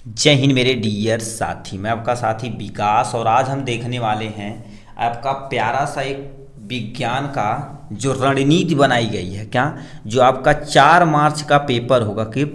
जय हिंद मेरे डियर साथी। मैं आपका साथी विकास और आज हम देखने वाले हैं आपका प्यारा सा एक विज्ञान का जो रणनीति बनाई गई है। क्या जो आपका 4 मार्च का पेपर होगा कि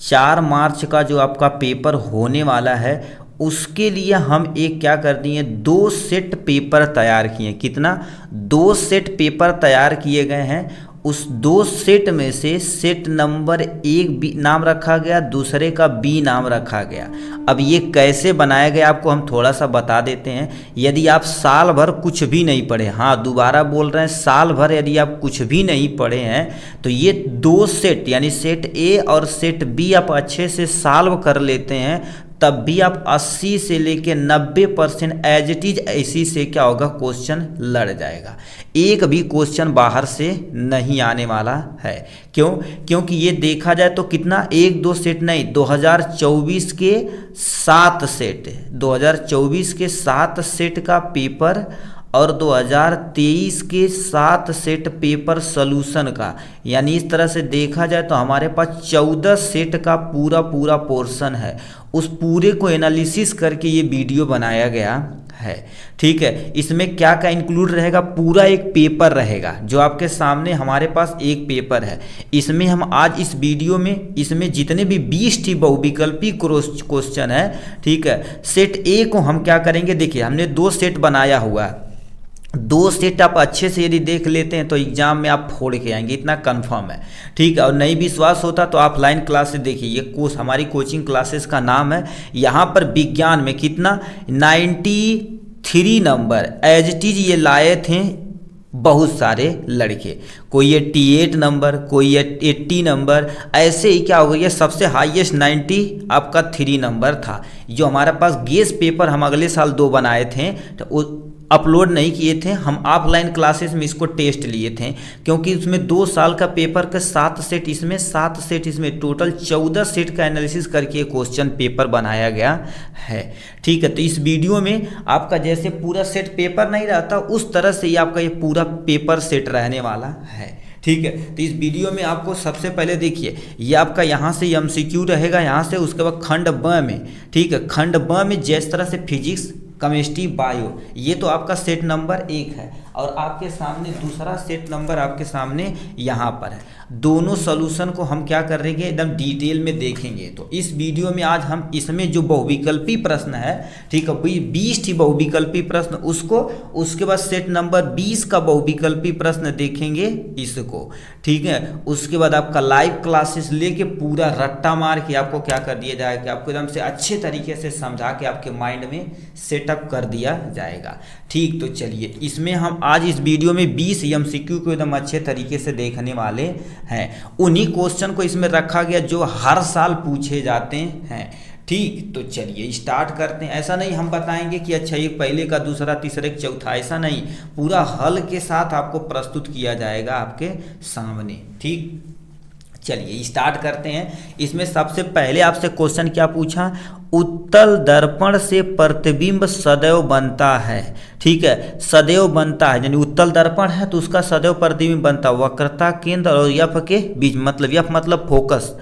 4 मार्च का जो आपका पेपर होने वाला है उसके लिए हम एक क्या कर दिए, 2 सेट पेपर तैयार किए। कितना? 2 सेट पेपर तैयार किए गए हैं। उस 2 सेट में से सेट नंबर 1 बी नाम रखा गया, दूसरे का बी नाम रखा गया। अब ये कैसे बनाया गया आपको हम थोड़ा सा बता देते हैं। यदि आप साल भर कुछ भी नहीं पढ़े, हाँ दोबारा बोल रहे हैं, साल भर यदि आप कुछ भी नहीं पढ़े हैं तो ये 2 सेट यानी सेट ए और सेट बी आप अच्छे से सॉल्व कर लेते हैं, तब भी आप 80 से लेके 90% एज इट इज ऐसी से क्या होगा, क्वेश्चन लड़ जाएगा। एक भी क्वेश्चन बाहर से नहीं आने वाला है। क्यों? क्योंकि ये देखा जाए तो कितना, 1-2 सेट नहीं, 2024 के 7 सेट, 2024 के 7 सेट का पेपर और 2023 के 7 सेट पेपर सॉल्यूशन का, यानी इस तरह से देखा जाए तो हमारे पास 14 सेट का पूरा पूरा पोर्शन है। उस पूरे को एनालिसिस करके ये वीडियो बनाया गया है। ठीक है, इसमें क्या क्या इंक्लूड रहेगा, पूरा एक पेपर रहेगा जो आपके सामने हमारे पास एक पेपर है। इसमें हम आज इस वीडियो में इसमें जितने भी 20 टी बहुविकल्पी क्वेश्चन है, ठीक है, सेट ए को हम क्या करेंगे, देखिए हमने 2 सेट बनाया हुआ है। 2 सेट आप अच्छे से यदि देख लेते हैं तो एग्जाम में आप फोड़ के आएंगे, इतना कंफर्म है। ठीक है, और नहीं विश्वास होता तो ऑफलाइन क्लासेस देखिए, ये कोर्स हमारी कोचिंग क्लासेस का नाम है। यहाँ पर विज्ञान में कितना 93 नंबर एज इट इज ये लाए थे बहुत सारे लड़के, कोई 88 नंबर, कोई 80 नंबर, ऐसे ही क्या हो गया, सबसे हाईएस्ट 90 आपका 3 नंबर था। जो हमारे पास गेस पेपर हम अगले साल 2 बनाए थे तो अपलोड नहीं किए थे, हम ऑफलाइन क्लासेस में इसको टेस्ट लिए थे, क्योंकि उसमें 2 साल का पेपर का 7 सेट इसमें, 7 सेट इसमें, टोटल 14 सेट का एनालिसिस करके क्वेश्चन पेपर बनाया गया है। ठीक है, तो इस वीडियो में आपका जैसे पूरा सेट पेपर नहीं रहता उस तरह से ही आपका ये पूरा पेपर सेट रहने वाला है। ठीक है, तो इस वीडियो में आपको सबसे पहले देखिए, ये आपका यहाँ से एमसीक्यू रहेगा, यहाँ से उसके बाद खंड ब में, ठीक है, खंड ब में जिस तरह से फिजिक्स, केमिस्ट्री, बायो, ये तो आपका सेट नंबर 1 है, और आपके सामने दूसरा सेट नंबर आपके सामने यहाँ पर है। दोनों सॉल्यूशन को हम क्या करेंगे, एकदम डिटेल में देखेंगे। तो इस वीडियो में आज हम इसमें जो बहुविकल्पी प्रश्न है, ठीक है, 20 थी बहुविकल्पी प्रश्न, उसको, उसके बाद सेट नंबर 20 का बहुविकल्पी प्रश्न देखेंगे इसको। ठीक है, उसके बाद आपका लाइव क्लासेस लेके पूरा रट्टा मार के आपको क्या कर दिया जाएगा, आपको एकदम से अच्छे तरीके से समझा के आपके माइंड में सेटअप कर दिया जाएगा। ठीक, तो चलिए इसमें हम आज इस वीडियो में 20 एमसीक्यू को एकदम अच्छे तरीके से देखने वाले हैं। उन्हीं क्वेश्चन को इसमें रखा गया जो हर साल पूछे जाते हैं। ठीक, तो चलिए स्टार्ट करते हैं। ऐसा नहीं हम बताएंगे कि अच्छा ये पहले का, दूसरा, तीसरे का, चौथा, ऐसा नहीं, पूरा हल के साथ आपको प्रस्तुत किया जाएगा आपके सामने। ठीक, चलिए स्टार्ट करते हैं। इसमें सबसे पहले आपसे क्वेश्चन क्या पूछा, उत्तल दर्पण से प्रतिबिंब सदैव बनता है। ठीक है, सदैव बनता है, यानी उत्तल दर्पण है तो उसका सदैव प्रतिबिंब बनता है वक्रता केंद्र और एफ के बीच, मतलब एफ मतलब फोकस,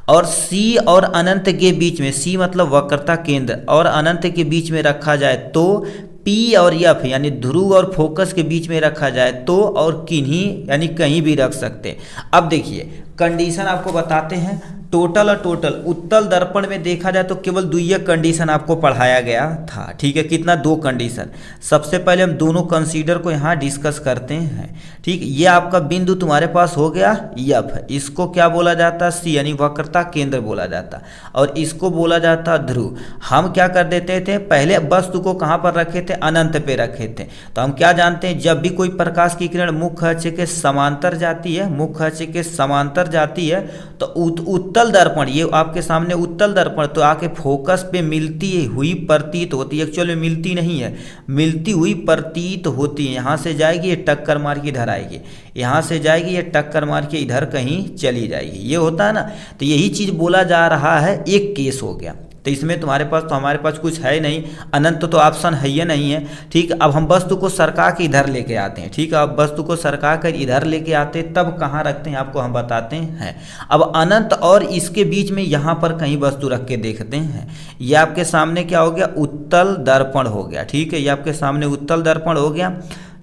और सी और अनंत के बीच में, सी मतलब वक्रता केंद्र और अनंत के बीच में रखा जाए तो, पी और एफ यानी ध्रुव और फोकस के बीच में रखा जाए तो, और किन्हीं यानी कहीं भी रख सकते। अब देखिए कंडीशन आपको बताते हैं, टोटल और टोटल उत्तल दर्पण में देखा जाए तो केवल 2 कंडीशन आपको पढ़ाया गया था। ठीक है, कितना, 2 कंडीशन। सबसे पहले हम दोनों कंसीडर को यहाँ डिस्कस करते हैं। ठीक, ये आपका बिंदु तुम्हारे पास हो गया एफ, इसको क्या बोला जाता है, सी यानी वक्रता केंद्र बोला जाता, और इसको बोला जाता ध्रुव। हम क्या कर देते थे, पहले वस्तु को कहाँ पर रखे थे, अनंत पे रखे थे। तो हम क्या जानते हैं, जब भी कोई प्रकाश की किरण मुख्य अक्ष के समांतर जाती है, मुख्य अक्ष के समांतर जाती है तो उत्तल दर्पण, ये आपके सामने उत्तल दर्पण, तो आके फोकस पे मिलती हुई प्रतीत होती है, एक्चुअली मिलती नहीं है, मिलती हुई प्रतीत होती है। यहाँ से जाएगी ये टक्कर मार के इधर आएगी, यहाँ से जाएगी ये टक्कर मार के इधर कहीं चली जाएगी, ये होता है ना। तो यही चीज़ बोला जा रहा है, एक केस हो गया। तो इसमें तुम्हारे पास तो हमारे पास कुछ है नहीं, अनंत तो ऑप्शन है ही नहीं है। ठीक, अब हम वस्तु को सरका के इधर लेके आते हैं। ठीक है, अब वस्तु को सरका कर इधर लेके आते हैं, तब कहाँ रखते हैं आपको हम बताते हैं। अब अनंत और इसके बीच में यहाँ पर कहीं वस्तु रख के देखते हैं। ये आपके सामने क्या हो गया, उत्तल दर्पण हो गया। ठीक है, ये आपके सामने उत्तल दर्पण हो गया।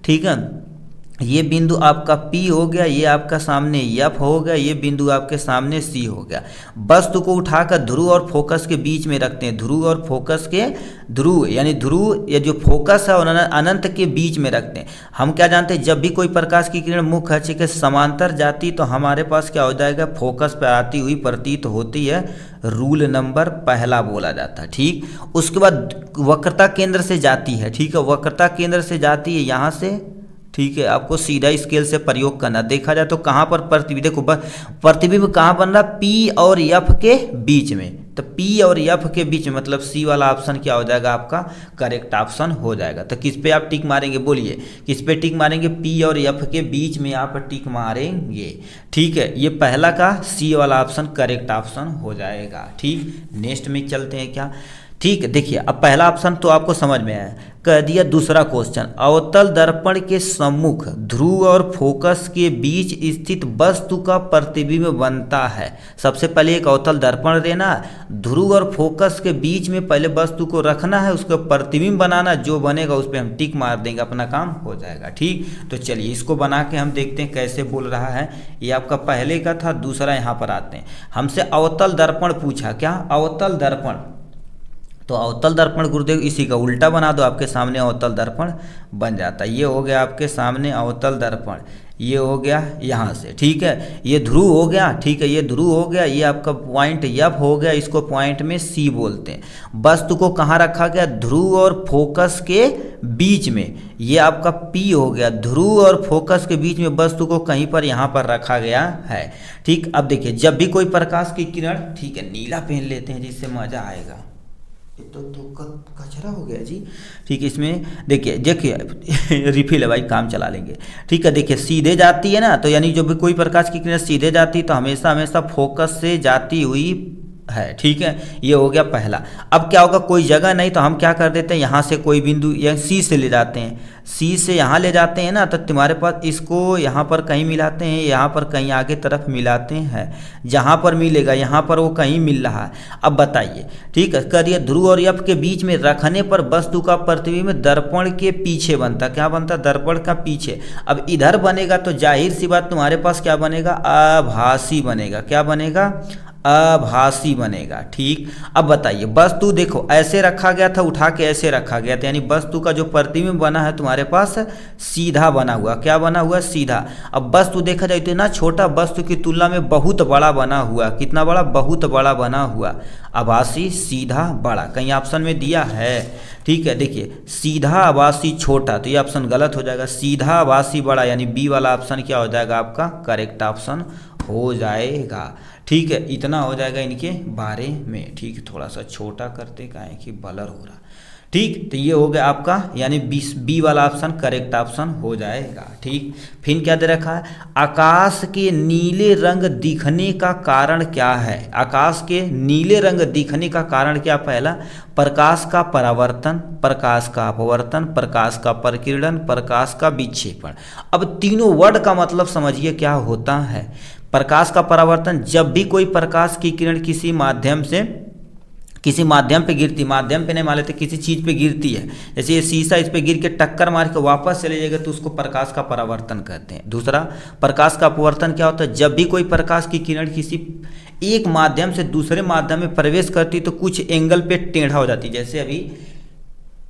ठीक है, ये बिंदु आपका P हो गया, ये आपका सामने F हो गया, ये बिंदु आपके सामने C हो गया। वस्तु को उठाकर ध्रुव और फोकस के बीच में रखते हैं। ध्रुव और फोकस के ध्रुव यानी ध्रुव या जो फोकस है और अनंत के बीच में रखते हैं। हम क्या जानते हैं, जब भी कोई प्रकाश की किरण मुख्य अक्ष के समांतर जाती तो हमारे पास क्या हो जाएगा, फोकस पर आती हुई प्रतीत होती है। रूल नंबर पहला बोला जाता है। ठीक, उसके बाद वक्रता केंद्र से जाती है। ठीक है, वक्रता केंद्र से जाती है यहाँ से। ठीक है, आपको सीधा स्केल से प्रयोग करना। देखा जाए तो कहाँ पर प्रतिबिंब, देखो प्रतिबिंब कहाँ बन रहा, P और F के बीच में। तो P और F के बीच में मतलब C वाला ऑप्शन क्या हो जाएगा, आपका करेक्ट ऑप्शन हो जाएगा। तो किस पे आप टिक मारेंगे, बोलिए किस पे टिक मारेंगे, P और F के बीच में आप टिक मारेंगे। ठीक है, ये पहला का C वाला ऑप्शन करेक्ट ऑप्शन हो जाएगा। ठीक, नेक्स्ट में चलते हैं क्या। ठीक है, देखिए अब पहला ऑप्शन तो आपको समझ में आया। कह दिया दूसरा क्वेश्चन, अवतल दर्पण के सम्मुख ध्रुव और फोकस के बीच स्थित वस्तु का प्रतिबिंब बनता है। सबसे पहले एक अवतल दर्पण देना, ध्रुव और फोकस के बीच में पहले वस्तु को रखना है, उसका प्रतिबिंब बनाना, जो बनेगा उस पर हम टिक मार देंगे, अपना काम हो जाएगा। ठीक, तो चलिए इसको बना के हम देखते हैं कैसे बोल रहा है। ये आपका पहले का था, दूसरा यहाँ पर आते हैं। हमसे अवतल दर्पण पूछा, क्या अवतल दर्पण, तो अवतल दर्पण गुरुदेव इसी का उल्टा बना दो, आपके सामने अवतल दर्पण बन जाता है। ये हो गया आपके सामने अवतल दर्पण, ये हो गया यहाँ से। ठीक है, ये ध्रुव हो गया। ठीक है, ये ध्रुव हो गया, ये आपका पॉइंट F हो गया, इसको पॉइंट में C बोलते हैं। वस्तु को कहाँ रखा गया, ध्रुव और फोकस के बीच में। ये आपका P हो गया, ध्रुव और फोकस के बीच में वस्तु को कहीं पर यहाँ पर रखा गया है। ठीक, अब देखिए जब भी कोई प्रकाश की किरण, ठीक है नीला पेन लेते हैं जिससे मजा आएगा, तो कचरा हो गया जी। ठीक है, इसमें देखिए रिफिल है भाई, काम चला लेंगे। ठीक है, देखिए सीधे जाती है ना, तो यानी जब भी कोई प्रकाश की किरण सीधे जाती है तो हमेशा हमेशा फोकस से जाती हुई है। ठीक है, ये हो गया पहला। अब क्या होगा, कोई जगह नहीं तो हम क्या कर देते हैं, यहाँ से कोई बिंदु या C से ले जाते हैं। C से यहाँ ले जाते हैं ना, तो तुम्हारे पास इसको यहाँ पर कहीं मिलाते हैं, यहाँ पर कहीं आगे तरफ मिलाते हैं, जहाँ पर मिलेगा यहाँ पर वो कहीं मिल रहा है। अब बताइए, ठीक है, करिए ध्रुव और F के बीच में रखने पर वस्तु का प्रतिबिंब दर्पण के पीछे बनता। क्या बनता, दर्पण का पीछे। अब इधर बनेगा तो जाहिर सी बात तुम्हारे पास क्या बनेगा, आभासी बनेगा। क्या बनेगा, आभासी बनेगा। ठीक, अब बताइए वस्तु देखो ऐसे रखा गया था, उठा के ऐसे रखा गया था, यानी वस्तु का जो प्रतिबिंब बना है तुम्हारे पास सीधा बना हुआ। क्या बना हुआ, सीधा। अब वस्तु देखा जाए तो ना छोटा, वस्तु की तुलना में बहुत बड़ा बना हुआ। कितना बड़ा, बहुत बड़ा बना हुआ। आभासी, सीधा, बड़ा, कहीं ऑप्शन में दिया है। ठीक है, देखिए सीधा आभासी छोटा, तो ये ऑप्शन गलत हो जाएगा। सीधा आभासी बड़ा, यानी बी वाला ऑप्शन क्या हो जाएगा, आपका करेक्ट ऑप्शन हो जाएगा। ठीक है, इतना हो जाएगा इनके बारे में। ठीक, थोड़ा सा छोटा करते का है कि ब्लर हो रहा। ठीक, तो ये हो गया आपका, यानी बी वाला ऑप्शन करेक्ट ऑप्शन हो जाएगा। ठीक, फिर क्या दे रखा है, आकाश के नीले रंग दिखने का कारण क्या है। आकाश के नीले रंग दिखने का कारण क्या, पहला प्रकाश का परावर्तन, प्रकाश का अपवर्तन, प्रकाश का प्रकीर्णन, प्रकाश का विक्षेपण। अब तीनों वर्ड का मतलब समझिए क्या होता है। प्रकाश का परावर्तन, जब भी कोई प्रकाश की किरण किसी माध्यम पे गिरती, माध्यम पे नहीं मान लेते, किसी चीज़ पे गिरती है, जैसे ये शीशा, इस पे गिर के टक्कर मार के वापस चले जाएगा तो उसको प्रकाश का परावर्तन कहते हैं। दूसरा प्रकाश का अपवर्तन क्या होता है, जब भी कोई प्रकाश की किरण किसी एक माध्यम से दूसरे माध्यम में प्रवेश करती तो कुछ एंगल पे टेढ़ा हो जाती। जैसे अभी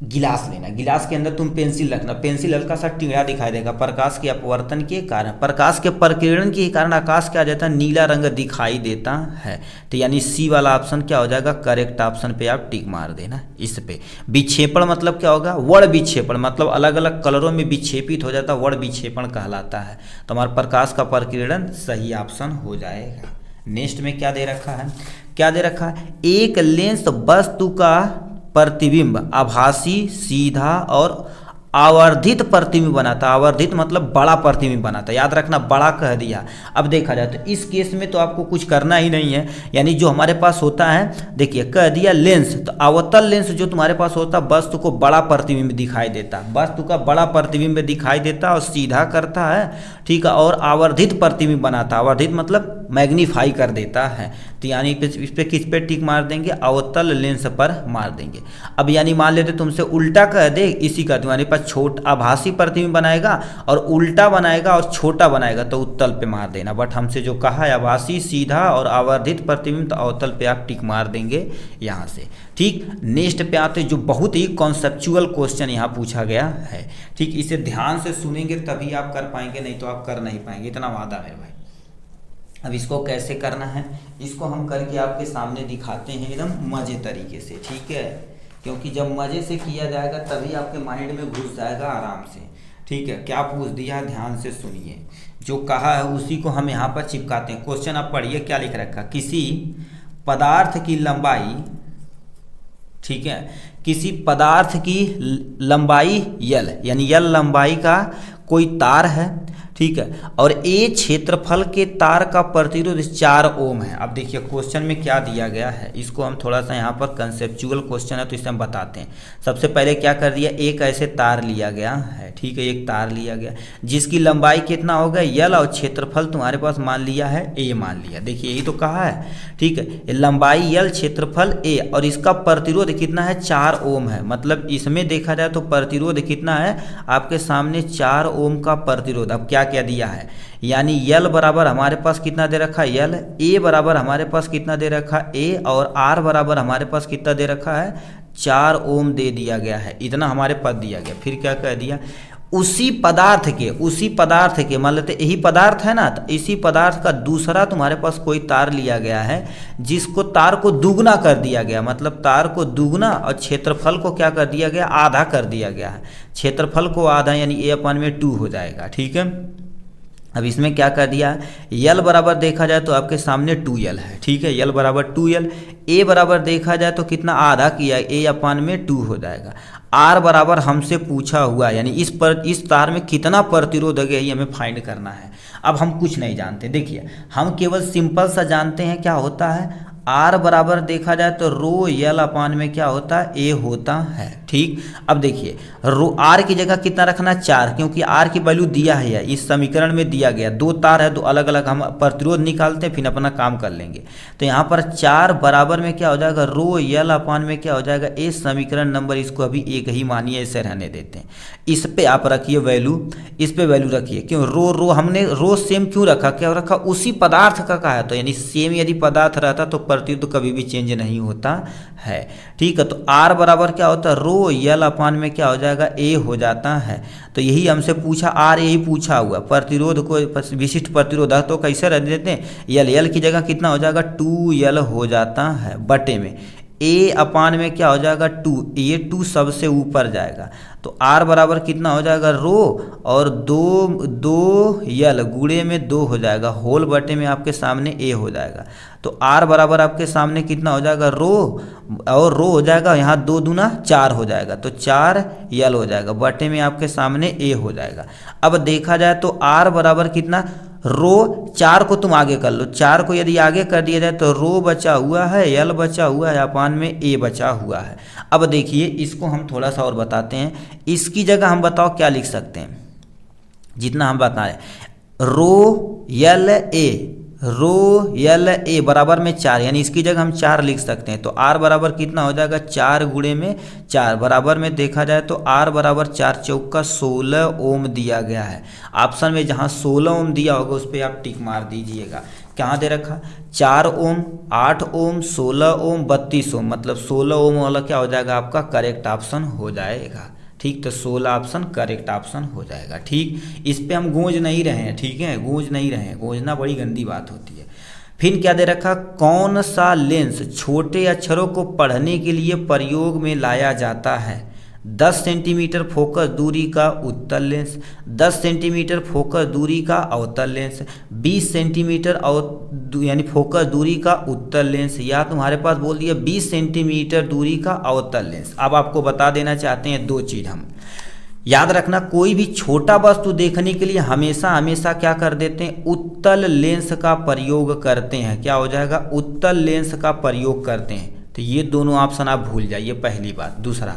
गिलास लेना, गिलास के अंदर तुम पेंसिल रखना, पेंसिल हल्का सा टेढ़ा दिखाई देगा प्रकाश के अपवर्तन के कारण। प्रकाश के प्रकीर्णन के कारण आकाश क्या आ जाता है, नीला रंग दिखाई देता है। तो यानी सी वाला ऑप्शन क्या हो जाएगा, करेक्ट ऑप्शन पे आप टिक मार देना इस पे। विक्षेपण मतलब क्या होगा, वर्ण विक्षेपण, मतलब अलग अलग कलरों में विक्षेपित हो जाता है, वर्ण विक्षेपण कहलाता है। तो हमारा प्रकाश का प्रकीर्णन सही ऑप्शन हो जाएगा। नेक्स्ट में क्या दे रखा है, क्या दे रखा है, एक लेंस वस्तु का प्रतिबिंब आभासी, सीधा और आवर्धित प्रतिबिंब बनाता। आवर्धित मतलब बड़ा प्रतिबिंब बनाता, याद रखना, बड़ा कह दिया। अब देखा जाए तो इस केस में तो आपको कुछ करना ही नहीं है, यानी जो हमारे पास होता है, देखिए कह दिया लेंस, तो अवतल लेंस जो तुम्हारे पास होता वस्तु को बड़ा प्रतिबिंब दिखाई देता, वस्तु का बड़ा प्रतिबिंब दिखाई देता और सीधा करता है, ठीक है, और आवर्धित प्रतिबिंब बनाता। आवर्धित मतलब मैग्नीफाई कर देता है। तो यानी इस पे किस पे टिक मार देंगे, अवतल लेंस पर मार देंगे। अब यानी मान लेते तुमसे उल्टा कह दे, इसी का तुम्हारे पास छोटा आभासी प्रतिबिंब बनाएगा और उल्टा बनाएगा और छोटा बनाएगा तो उत्तल पे मार देना। बट हमसे जो कहा है आभासी, सीधा और आवर्धित प्रतिबिंब, तो अवतल पे आप टिक मार देंगे यहाँ से। ठीक, नेक्स्ट पे आते जो बहुत ही कॉन्सेप्चुअल क्वेश्चन यहाँ पूछा गया है। ठीक, इसे ध्यान से सुनेंगे तभी आप कर पाएंगे, नहीं तो आप कर नहीं पाएंगे, इतना वादा मेरे भाई। अब इसको कैसे करना है, इसको हम करके आपके सामने दिखाते हैं एकदम मजे तरीके से, ठीक है, क्योंकि जब मजे से किया जाएगा तभी आपके माइंड में घुस जाएगा आराम से। ठीक है, क्या पूछ दिया, ध्यान से सुनिए, जो कहा है उसी को हम यहाँ पर चिपकाते हैं। क्वेश्चन आप पढ़िए, क्या लिख रखा, किसी पदार्थ की लंबाई, ठीक है, किसी पदार्थ की लंबाई यल, यानी यल लंबाई का कोई तार है, ठीक है, और ए क्षेत्रफल के तार का प्रतिरोध 4 ओम है। अब देखिए क्वेश्चन में क्या दिया गया है, इसको हम थोड़ा सा यहाँ पर कंसेप्चुअल क्वेश्चन है तो इसे हम बताते हैं। सबसे पहले क्या कर दिया, एक ऐसे तार लिया गया है, ठीक है, एक तार लिया गया जिसकी लंबाई कितना होगा यल, और क्षेत्रफल तुम्हारे पास मान लिया है ए, मान लिया, देखिए यही तो कहा है, ठीक है, लंबाई यल, क्षेत्रफल ए, और इसका प्रतिरोध कितना है 4 ओम है। मतलब इसमें देखा जाए तो प्रतिरोध कितना है आपके सामने 4 ओम का प्रतिरोध। अब क्या क्या दिया है, यानी यल बराबर हमारे पास कितना दे रखा है यल, ए बराबर हमारे पास कितना दे रखा है ए, और आर बराबर हमारे पास कितना दे रखा है 4 ओम दे दिया गया है, इतना हमारे पास दिया गया। फिर क्या कह दिया, उसी पदार्थ के मान लेते यही पदार्थ है ना, तो इसी पदार्थ का दूसरा तुम्हारे पास कोई तार लिया गया है जिसको तार को दुगना कर दिया गया, मतलब तार को दुगना और क्षेत्रफल को क्या कर दिया गया, आधा कर दिया गया है। क्षेत्रफल को आधा यानी A/2 हो जाएगा, ठीक है। अब इसमें क्या कर दिया, यल बराबर देखा जाए तो आपके सामने 2l है, ठीक है, यल बराबर 2l, ए बराबर देखा जाए तो कितना आधा किया, A/2 हो जाएगा। आर बराबर हमसे पूछा हुआ, यानी इस तार में कितना प्रतिरोध है ये हमें फाइंड करना है। अब हम कुछ नहीं जानते, देखिए हम केवल सिंपल सा जानते हैं क्या होता है, आर बराबर देखा जाए तो रो यल अपान में क्या होता है ए होता है, ठीक। अब देखिए रो आर की जगह कितना रखना 4, क्योंकि आर की वैल्यू दिया है इस समीकरण में दिया गया, 2 तार है, 2 अलग अलग हम प्रतिरोध निकालते हैं फिर अपना काम कर लेंगे। तो यहाँ पर 4 बराबर में क्या हो जाएगा रो यल अपान में क्या हो जाएगा ए, समीकरण नंबर इसको अभी एक ही मानिए, इसे रहने देते हैं। इस पे आप रखिए वैल्यू, इस पे वैल्यू रखिए, क्यों रो हमने रो सेम क्यों रखा, क्या रखा उसी पदार्थ का कहा है, तो यानी सेम यदि पदार्थ रहता तो प्रतिरोध तो कभी भी चेंज नहीं होता है, ठीक है। तो आर बराबर क्या होता है रो यल अपान में क्या हो जाएगा ए हो जाता है। तो यही हमसे पूछा, आर यही पूछा हुआ, प्रतिरोध को विशिष्ट प्रतिरोध तो कैसे रख देते हैं यल की जगह कितना हो जाएगा 2l हो जाता है, बटे में ए अपान में क्या हो जाएगा 2, ये 2 सबसे ऊपर जाएगा, तो आर बराबर कितना हो जाएगा रो और 2 यल गुणे में 2 हो जाएगा, होल बटे में आपके सामने ए हो जाएगा। तो आर बराबर आपके सामने कितना हो जाएगा रो, और रो हो जाएगा यहाँ 2 दूना 4 हो जाएगा, तो 4 यल हो जाएगा, बटे में आपके सामने ए हो जाएगा। अब देखा जाए तो आर बराबर कितना, रो 4 को तुम आगे कर लो, 4 को यदि आगे कर दिया जाए तो रो बचा हुआ है, यल बचा हुआ है, अपान में ए बचा हुआ है। अब देखिए इसको हम थोड़ा सा और बताते हैं, इसकी जगह हम बताओ क्या लिख सकते हैं, जितना हम बताएं रो यल ए बराबर में 4, यानी इसकी जगह हम 4 लिख सकते हैं। तो आर बराबर कितना हो जाएगा 4 गुणे में 4, बराबर में देखा जाए तो आर बराबर 4 चौका 16 ओम दिया गया है। ऑप्शन में जहां 16 ओम दिया होगा उस पर आप टिक मार दीजिएगा। कहाँ दे रखा 4 ओम, 8 ओम, 16 ओम, 32 ओम, मतलब 16 ओम वाला क्या हो जाएगा आपका करेक्ट ऑप्शन हो जाएगा, ठीक। तो 16 ऑप्शन करेक्ट ऑप्शन हो जाएगा, ठीक। इस पे हम गूंज नहीं रहे हैं, ठीक है, गूंज नहीं रहे हैं, गूंजना बड़ी गंदी बात होती है। फिर क्या दे रखा, कौन सा लेंस छोटे अक्षरों को पढ़ने के लिए प्रयोग में लाया जाता है, 10 सेंटीमीटर फोकस दूरी का उत्तल लेंस, 10 सेंटीमीटर फोकस दूरी का अवतल लेंस, 20 सेंटीमीटर यानी फोकस दूरी का उत्तल लेंस, या तुम्हारे पास बोल दिया 20 सेंटीमीटर दूरी का अवतल लेंस। अब आपको बता देना चाहते हैं 2 चीज़ हम, याद रखना, कोई भी छोटा वस्तु देखने के लिए हमेशा हमेशा क्या कर देते हैं, उत्तल लेंस का प्रयोग करते हैं। क्या हो जाएगा, उत्तल लेंस का प्रयोग करते हैं। तो ये दोनों ऑप्शन आप भूल जाइए, पहली बात। दूसरा,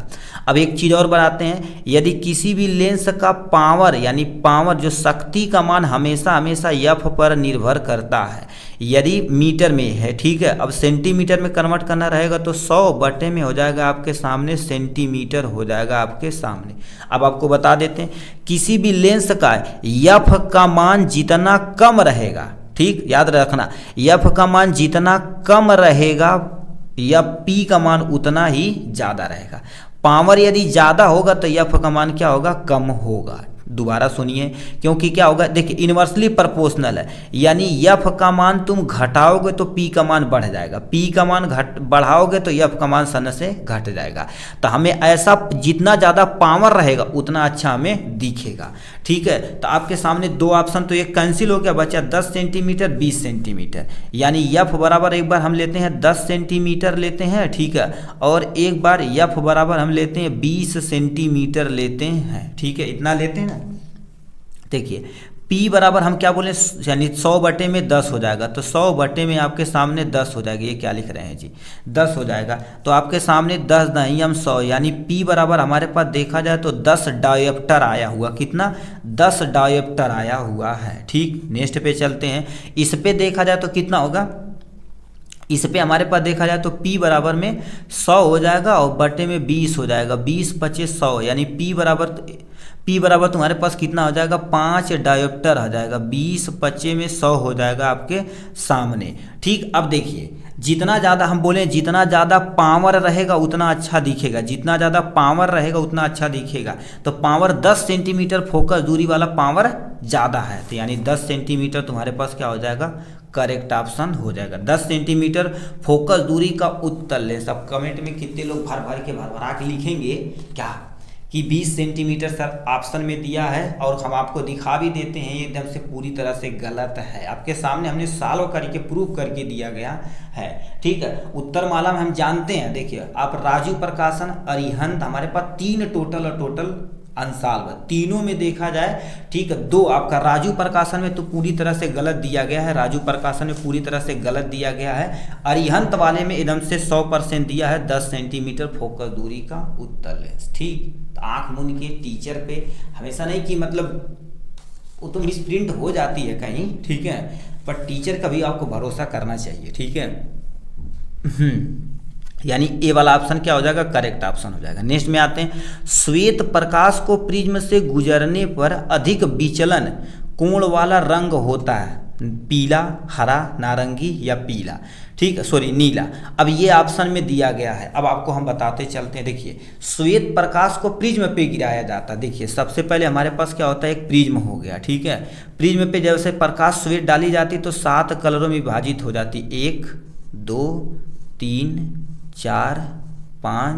अब एक चीज़ और बनाते हैं, यदि किसी भी लेंस का पावर यानी पावर जो शक्ति का मान हमेशा हमेशा एफ पर निर्भर करता है, यदि मीटर में है, ठीक है। अब सेंटीमीटर में कन्वर्ट करना रहेगा तो 100 बटे में हो जाएगा आपके सामने सेंटीमीटर हो जाएगा आपके सामने। अब आपको बता देते हैं, किसी भी लेंस का एफ का मान जितना कम रहेगा, ठीक याद रखना, एफ का मान जितना कम रहेगा या पी का मान उतना ही ज़्यादा रहेगा। पावर यदि ज़्यादा होगा तो एफ का मान क्या होगा, कम होगा। दोबारा सुनिए, क्योंकि क्या होगा, देखिए इन्वर्सली प्रोपोर्शनल है, यानी एफ का मान तुम घटाओगे तो पी का मान बढ़ जाएगा, पी का मान बढ़ाओगे तो एफ का मान शून्य से घट जाएगा। तो हमें ऐसा जितना ज़्यादा पावर रहेगा उतना अच्छा हमें दिखेगा, ठीक है। तो आपके सामने दो ऑप्शन तो एक कैंसिल हो गया, बचा 10 सेंटीमीटर 20 सेंटीमीटर, यानी एफ बराबर एक बार हम लेते हैं 10 सेंटीमीटर लेते हैं, ठीक है, और एक बार एफ बराबर हम लेते हैं 20 सेंटीमीटर लेते हैं, ठीक है, इतना लेते हैं ना। देखिए P बराबर हम क्या बोले, यानी 100 बटे में 10 हो जाएगा, तो 100 बटे में आपके सामने 10 हो जाएगा। ये क्या लिख रहे हैं जी, 10 हो जाएगा। तो आपके सामने 10 नहीं हम 100, यानी P बराबर हमारे पास देखा जाए तो 10 डायोप्टर आया हुआ, कितना, 10 डायोप्टर आया हुआ है, ठीक। नेक्स्ट पे चलते हैं, इस पे देखा जाए तो कितना होगा, इस पे हमारे पास देखा जाए तो P बराबर में 100 हो जाएगा और बटे में 20 हो जाएगा, 20 25 100, यानी P बराबर तुम्हारे पास कितना हो जाएगा, 5 डायोप्टर आ जाएगा, 20 25 में 100 हो जाएगा आपके सामने, ठीक। अब देखिए, जितना ज़्यादा हम बोलें, जितना ज़्यादा पावर रहेगा उतना अच्छा दिखेगा, जितना ज़्यादा पावर रहेगा उतना अच्छा दिखेगा। तो पावर 10 सेंटीमीटर फोकस दूरी वाला पावर ज़्यादा है, तो यानी 10 सेंटीमीटर तुम्हारे पास क्या हो जाएगा, करेक्ट ऑप्शन हो जाएगा। 10 सेंटीमीटर फोकस दूरी का उत्तल लेंस। अब कमेंट में कितने लोग भर भरा के लिखेंगे क्या कि 20 सेंटीमीटर सर ऑप्शन में दिया है, और हम आपको दिखा भी देते हैं ये एकदम से पूरी तरह से गलत है। आपके सामने हमने सालों करके प्रूफ करके दिया गया है, ठीक है। उत्तरमाला में हम जानते हैं, देखिए आप राजू प्रकाशन, अरिहंत, हमारे पास 3 टोटल अंसाल, तीनों में देखा जाए, ठीक है। 2 आपका राजू प्रकाशन में तो पूरी तरह से गलत दिया गया है, राजू प्रकाशन में पूरी तरह से गलत दिया गया है। अरिहंत वाले में एकदम से 100% दिया है, 10 सेंटीमीटर फोकस दूरी का उत्तल लेंस, ठीक। तो आँख मूंद के टीचर पे हमेशा नहीं कि मतलब वो तो मिसप्रिंट हो जाती है कहीं, ठीक है, पर टीचर का भी आपको भरोसा करना चाहिए, ठीक है। यानी ए वाला ऑप्शन क्या हो जाएगा, करेक्ट ऑप्शन हो जाएगा। नेक्स्ट में आते हैं, श्वेत प्रकाश को प्रिज्म से गुजरने पर अधिक विचलन कोण वाला रंग होता है, पीला, हरा, नारंगी या पीला, ठीक है, सॉरी नीला। अब ये ऑप्शन में दिया गया है, अब आपको हम बताते चलते हैं। देखिए श्वेत प्रकाश को प्रिज्म पे गिराया जाता है। देखिए सबसे पहले हमारे पास क्या होता है, एक प्रिज्म हो गया, ठीक है। प्रिज्म पे जैसे प्रकाश श्वेत डाली जाती तो 7 कलरों में विभाजित हो जाती, 1 2 3 4 5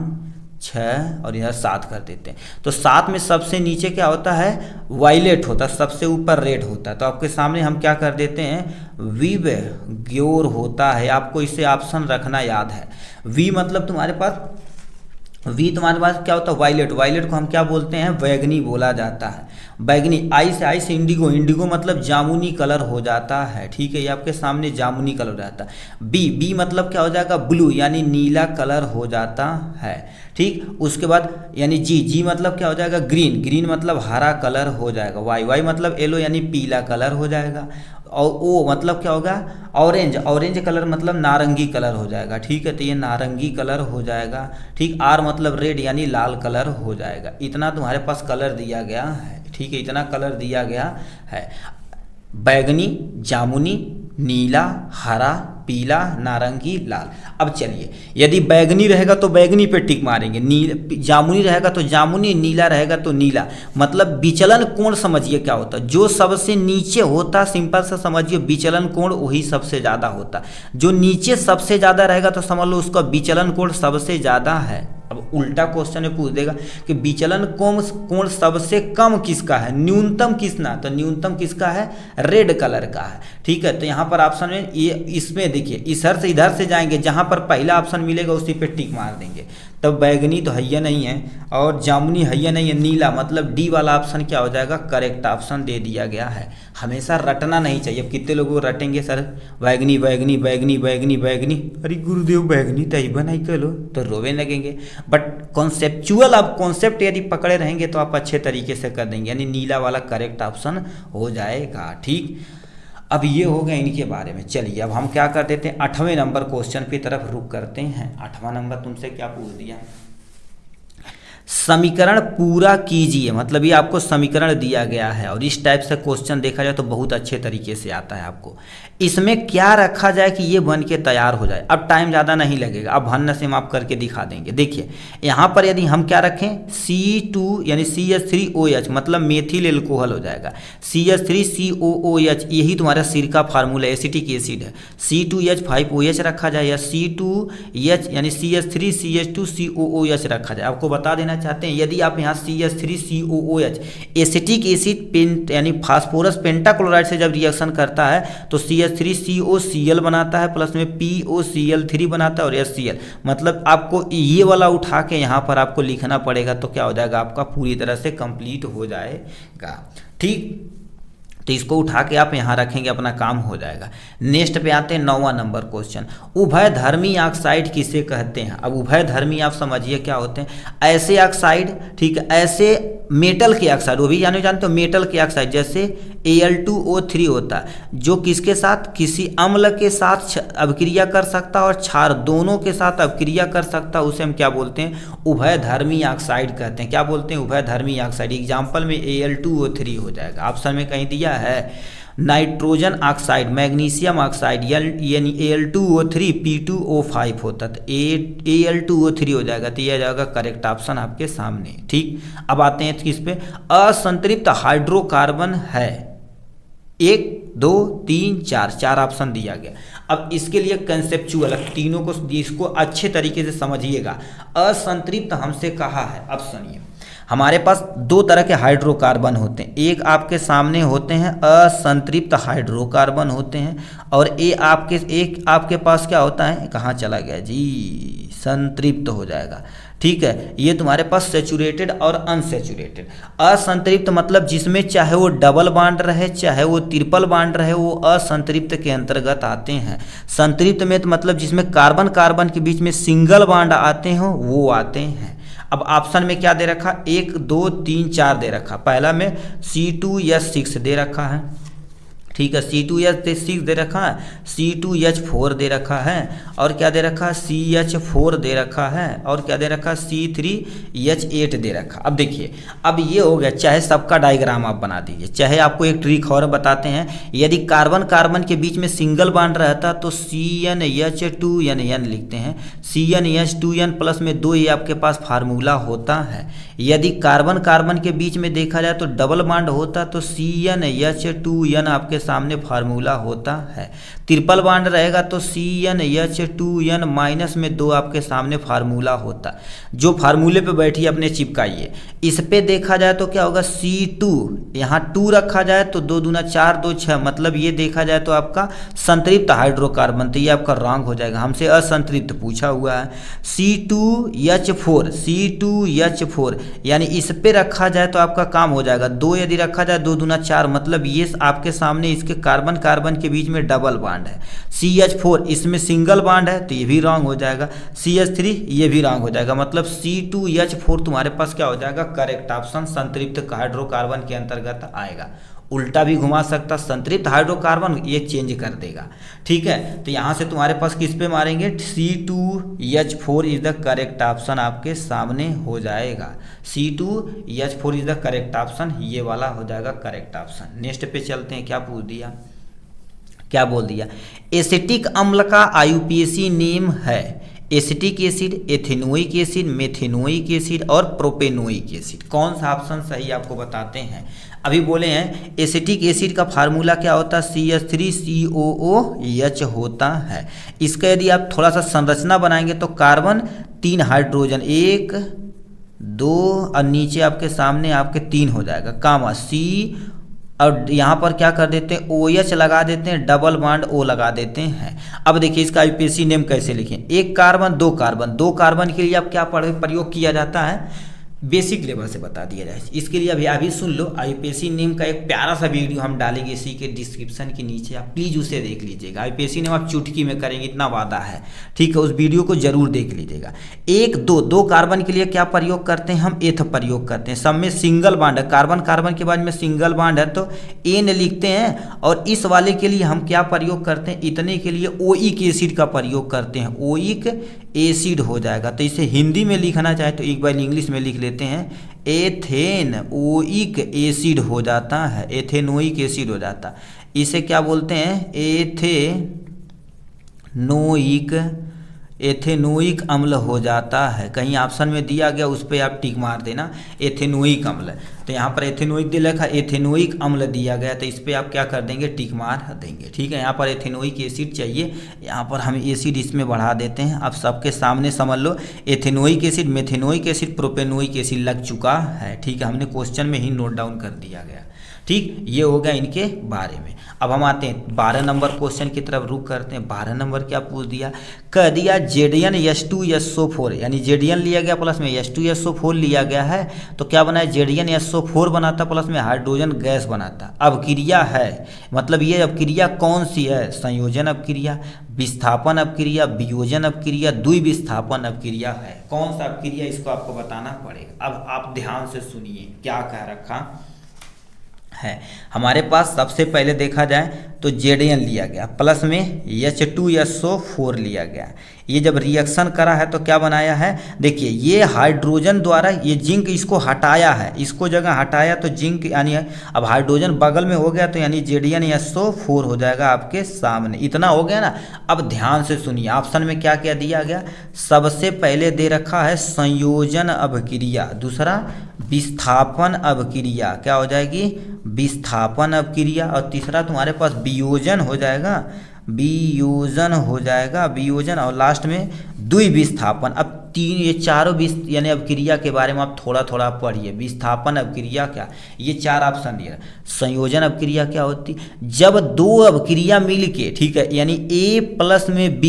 6 और इधर 7 कर देते हैं। तो 7 में सबसे नीचे क्या होता है, वायलेट होता है, सबसे ऊपर रेड होता है। तो आपके सामने हम क्या कर देते हैं, विव ग्योर होता है। आपको इसे ऑप्शन रखना याद है। वी मतलब तुम्हारे पास क्या होता है, वायलेट। वायलेट को हम क्या बोलते हैं, बैगनी बोला जाता है, बैगनी। आई से इंडिगो, इंडिगो मतलब जामुनी कलर हो जाता है, ठीक है, ये आपके सामने जामुनी कलर हो जाता है। बी मतलब क्या हो जाएगा, ब्लू यानी नीला कलर हो जाता है, ठीक। उसके बाद यानी जी मतलब क्या हो जाएगा, ग्रीन, ग्रीन मतलब हरा कलर हो जाएगा। वाई मतलब येलो यानी पीला कलर हो जाएगा। और ओ मतलब क्या होगा, ऑरेंज, ऑरेंज कलर मतलब नारंगी कलर हो जाएगा, ठीक है, तो ये नारंगी कलर हो जाएगा, ठीक। आर मतलब रेड यानी लाल कलर हो जाएगा। इतना तुम्हारे पास कलर दिया गया है, ठीक है, इतना कलर दिया गया है, बैगनी, जामुनी, नीला, हरा, पीला, नारंगी, लाल। अब चलिए, यदि बैगनी रहेगा तो बैगनी पे टिक मारेंगे, जामुनी रहेगा तो जामुनी, नीला रहेगा तो नीला। मतलब विचलन कोण समझिए क्या होता है, जो सबसे नीचे होता, सिंपल सा समझिए, विचलन कोण वही सबसे ज़्यादा होता। जो नीचे सबसे ज़्यादा रहेगा तो समझ लो उसका विचलन कोण सबसे ज़्यादा है। अब उल्टा क्वेश्चन में पूछ देगा कि विचलन कोण सबसे कम किसका है, न्यूनतम किसना, तो न्यूनतम किसका है, रेड कलर का है। ठीक है, तो यहाँ पर ऑप्शन में ये इसमें देखिए इधर से जाएंगे, जहाँ पर पहला ऑप्शन मिलेगा उसी पे टिक मार देंगे। तब बैगनी तो हैया नहीं है और जामुनी हैया नहीं है, नीला, मतलब डी वाला ऑप्शन क्या हो जाएगा, करेक्ट ऑप्शन दे दिया गया है। हमेशा रटना नहीं चाहिए। अब कितने लोगों को रटेंगे सर बैगनी बैगनी बैगनी बैगनी बैगनी, अरे गुरुदेव बैगनी तही बनाई करो, तो रोवे लगेंगे। बट कॉन्सेप्चुअल आप कॉन्सेप्ट यदि पकड़े रहेंगे तो आप अच्छे तरीके से कर देंगे, यानी नीला वाला करेक्ट ऑप्शन हो जाएगा। ठीक, अब ये हो गया इनके बारे में। चलिए अब हम क्या कर देते हैं, 8वें नंबर क्वेश्चन की तरफ रुक करते हैं। 8वां नंबर तुमसे क्या पूछ दिया, समीकरण पूरा कीजिए, मतलब ये आपको समीकरण दिया गया है और इस टाइप से क्वेश्चन देखा जाए तो बहुत अच्छे तरीके से आता है आपको। इसमें क्या रखा जाए कि ये बन के तैयार हो जाए। अब टाइम ज़्यादा नहीं लगेगा, अब भन्न से हम आप करके दिखा देंगे। देखिए यहाँ पर यदि हम क्या रखें, C2 यानी CH3OH मतलब मेथिल एल्कोहल हो जाएगा, CH3COOH यही तुम्हारा सिरका फार्मूला एसिटिक एसिड है। C2H5OH रखा जाए या C2H यानी CH3CH2COOH रखा जाए। आपको बता देना चाहते हैं यदि आप यहाँ CH3COOH एसिटिक एसिड यानी फास्फोरस पेंटाक्लोराइड से जब रिएक्शन करता है तो CH3COCl बनाता है, प्लस में POCl3 बनाता है और HCl, मतलब आपको ये वाला उठा के यहाँ पर आपको लिखना पड़ेगा, तो क्या हो जाएगा आपका पूरी तरह से कंप्लीट हो जाएगा। ठीक, तो इसको उठा के आप यहाँ रखेंगे, अपना काम हो जाएगा। नेक्स्ट पे आते हैं 9वां नंबर क्वेश्चन, उभयधर्मी ऑक्साइड किसे कहते हैं। अब उभयधर्मी आप समझिए क्या होते हैं, ऐसे ऑक्साइड, ठीक है, ऐसे मेटल के ऑक्साइड, वो भी जानते हो मेटल के ऑक्साइड, जैसे Al2O3 होता है जो किसके साथ, किसी अम्ल के साथ अभिक्रिया कर सकता है और क्षार दोनों के साथ अभिक्रिया कर सकता है, उसे हम क्या बोलते हैं, उभयधर्मी ऑक्साइड कहते हैं। क्या बोलते हैं, उभयधर्मी ऑक्साइड। एग्जाम्पल में Al2O3 हो जाएगा, ऑप्शन में कहीं दिया है नाइट्रोजन ऑक्साइड, मैग्नीशियम ऑक्साइड यानी Al2O3 P2O5 होता है, तो Al2O3 हो जाएगा, तो यह जाएगा करेक्ट ऑप्शन आपके सामने। ठीक, अब आते हैं किस पे, असंतृप्त हाइड्रोकार्बन है, 1 2 3 4 ऑप्शन दिया गया। अब इसके लिए कंसेप्चुअल तीनों को इसको अच्छे तरीके से समझिएगा। असंतृप्त हमसे कहा है, अब सुनिए, हमारे पास 2 तरह के हाइड्रोकार्बन होते हैं, एक आपके सामने होते हैं असंतृप्त हाइड्रोकार्बन होते हैं और एक आपके पास क्या होता है, कहाँ चला गया जी, संतृप्त हो जाएगा। ठीक है, ये तुम्हारे पास सैचुरेटेड और अनसैचुरेटेड। असंतृप्त मतलब जिसमें चाहे वो डबल बॉन्ड रहे चाहे वो ट्रिपल बॉन्ड रहे, वो असंतृप्त के अंतर्गत आते हैं। संतृप्त में तो मतलब जिसमें कार्बन कार्बन के बीच में सिंगल बॉन्ड आते हो वो आते हैं। अब ऑप्शन में क्या दे रखा, 1 2 3 4 दे रखा। पहला में C2H6 दे रखा है, ठीक है, C2H6 दे रखा है, C2H4 दे रखा है और क्या दे रखा है, CH4 दे रखा है और क्या दे रखा, C3H8 दे रखा। अब देखिए, अब ये हो गया, चाहे सबका डायग्राम आप बना दीजिए, चाहे आपको एक ट्रिक और बताते हैं, यदि कार्बन कार्बन के बीच में सिंगल बॉन्ड रहता तो CnH2n लिखते हैं, CnH2n प्लस में 2 ये आपके पास फार्मूला होता है। यदि कार्बन कार्बन के बीच में देखा जाए तो डबल बॉन्ड होता तो CnH2n आपके सामने फार्मूला होता है। ट्रिपल बॉन्ड रहेगा तो CnH2n माइनस में 2 आपके सामने फार्मूला होता। जो फार्मूले पे बैठी अपने चिपकाइए। इस पे देखा जाए तो क्या होगा, C2 यहाँ 2 रखा जाए तो 2 दूना 4 2 6, मतलब ये देखा जाए तो आपका संतृप्त हाइड्रोकार्बन, तो ये आपका रॉन्ग हो जाएगा, हमसे असंतृप्त पूछा हुआ है। C2H4 यानी इस पे रखा जाए तो आपका काम हो जाएगा। 2 यदि रखा जाए 2 दूना 4, मतलब ये आपके सामने इसके कार्बन कार्बन के बीच में डबल बॉन्ड है। CH4 इसमें सिंगल बॉन्ड है तो ये भी रॉन्ग हो जाएगा। CH3 ये भी रॉन्ग हो जाएगा, मतलब C2H4 तुम्हारे पास क्या हो जाएगा, करेक्ट ऑप्शन संतृप्त हाइड्रोकार्बन के अंतर्गत आएगा। उल्टा भी घुमा सकता, संतृप्त हाइड्रोकार्बन ये चेंज कर देगा। ठीक है, तो यहाँ से तुम्हारे पास किस पे मारेंगे, C2H4 is the correct option आपके सामने हो जाएगा। C2H4 is the correct option, ये वाला हो जाएगा करेक्ट ऑप्शन। नेक्स्ट पे चलते हैं, क्या पूछ दिया, क्या बोल दिया, एसिटिक अम्ल का IUPAC नेम है। Acetic acid, ethanoic acid, methanoic acid और प्रोपेनोइक एसिड। कौन सा ऑप्शन सही आपको बताते हैं। अभी बोले हैं एसिटिक एसिड का फार्मूला क्या होता है, CH3COOH होता है। इसका यदि आप थोड़ा सा संरचना बनाएंगे तो कार्बन 3 हाइड्रोजन, 1 2 और नीचे आपके सामने आपके 3 हो जाएगा, कामा C, और यहाँ पर क्या कर देते हैं OH लगा देते हैं, डबल बॉन्ड O लगा देते हैं। अब देखिए इसका आईयूपीएसी नेम कैसे लिखें, 1 कार्बन 2 कार्बन, 2 कार्बन के लिए अब क्या प्रयोग किया जाता है, बेसिक लेवल से बता दिया जाए। इसके लिए अभी सुन लो, आईयूपीएसी नेम का एक प्यारा सा वीडियो हम डालेंगे इसी के डिस्क्रिप्शन के नीचे, आप प्लीज़ उसे देख लीजिएगा। आईयूपीएसी नेम आप चुटकी में करेंगे, इतना वादा है, ठीक है, उस वीडियो को जरूर देख लीजिएगा। 1 2 2 कार्बन के लिए क्या प्रयोग करते हैं हम, एथ प्रयोग करते हैं। सब में सिंगल बॉन्ड है, कार्बन कार्बन के बाद में सिंगल बॉन्ड है तो एन लिखते हैं, और इस वाले के लिए हम क्या प्रयोग करते हैं, इतने के लिए ओइक एसिड का प्रयोग करते हैं, ओइक एसिड हो जाएगा। तो इसे हिंदी में लिखना चाहे तो एक बार इंग्लिश में लिख लेते हैं, एथेनोइक एसिड हो जाता है, एथेनोइक एसिड हो जाता है। इसे क्या बोलते हैं, एथेनोइक अम्ल हो जाता है। कहीं ऑप्शन में दिया गया उस पर आप टिक मार देना, एथेनोइक अम्ल। तो यहाँ पर एथेनोइक दे लिखा, एथेनोइक अम्ल दिया गया, तो इस पर आप क्या कर देंगे, टिक मार देंगे, ठीक है। यहाँ पर एथेनोइक एसिड चाहिए, यहाँ पर हम एसिड इसमें बढ़ा देते हैं। अब सबके सामने समझ लो, ethanoic acid, methanoic acid, propanoic acid लग चुका है, ठीक है, हमने क्वेश्चन में ही नोट डाउन कर दिया गया, ठीक। ये हो गया इनके बारे में। अब हम आते हैं 12 नंबर क्वेश्चन की तरफ, रुक करते हैं। 12 नंबर क्या पूछ दिया, कह दिया ZnH2SO4, यानी ZN लिया गया प्लस में H2SO4 लिया गया है, तो क्या बना है, ZnSO4 बनाता प्लस में हाइड्रोजन गैस बनाता। अब क्रिया है, मतलब ये अब क्रिया कौन सी है, संयोजन अपक्रिया, विस्थापन अपक्रिया, वियोजन अपक्रिया, द्विविस्थापन अपक्रिया है। कौन सा अपक्रिया, इसको आपको बताना पड़ेगा। अब आप ध्यान से सुनिए क्या कह रखा है। हमारे पास सबसे पहले देखा जाए तो ZN लिया गया, प्लस में H2SO4 लिया गया। ये जब रिएक्शन करा है तो क्या बनाया है, देखिए ये हाइड्रोजन द्वारा ये जिंक इसको हटाया है, इसको जगह हटाया तो जिंक यानी अब हाइड्रोजन बगल में हो गया, तो यानी ZnSO4 हो जाएगा आपके सामने। इतना हो गया ना। अब ध्यान से सुनिए, ऑप्शन में क्या क्या दिया गया, सबसे पहले दे रखा है संयोजन अभिक्रिया, दूसरा विस्थापन अभिक्रिया, क्या हो जाएगी, विस्थापन अभिक्रिया, और तीसरा तुम्हारे पास वियोजन हो जाएगा, वियोजन हो जाएगा, वियोजन, और लास्ट में द्विविस्थापन। अब ये चारों यानी अभिक्रिया के बारे में आप थोड़ा थोड़ा पढ़िए। विस्थापन अभिक्रिया क्या, ये 4 ऑप्शन दिया। संयोजन अभिक्रिया क्या होती, जब 2 अभिक्रिया मिल के, ठीक है, यानी A प्लस में B,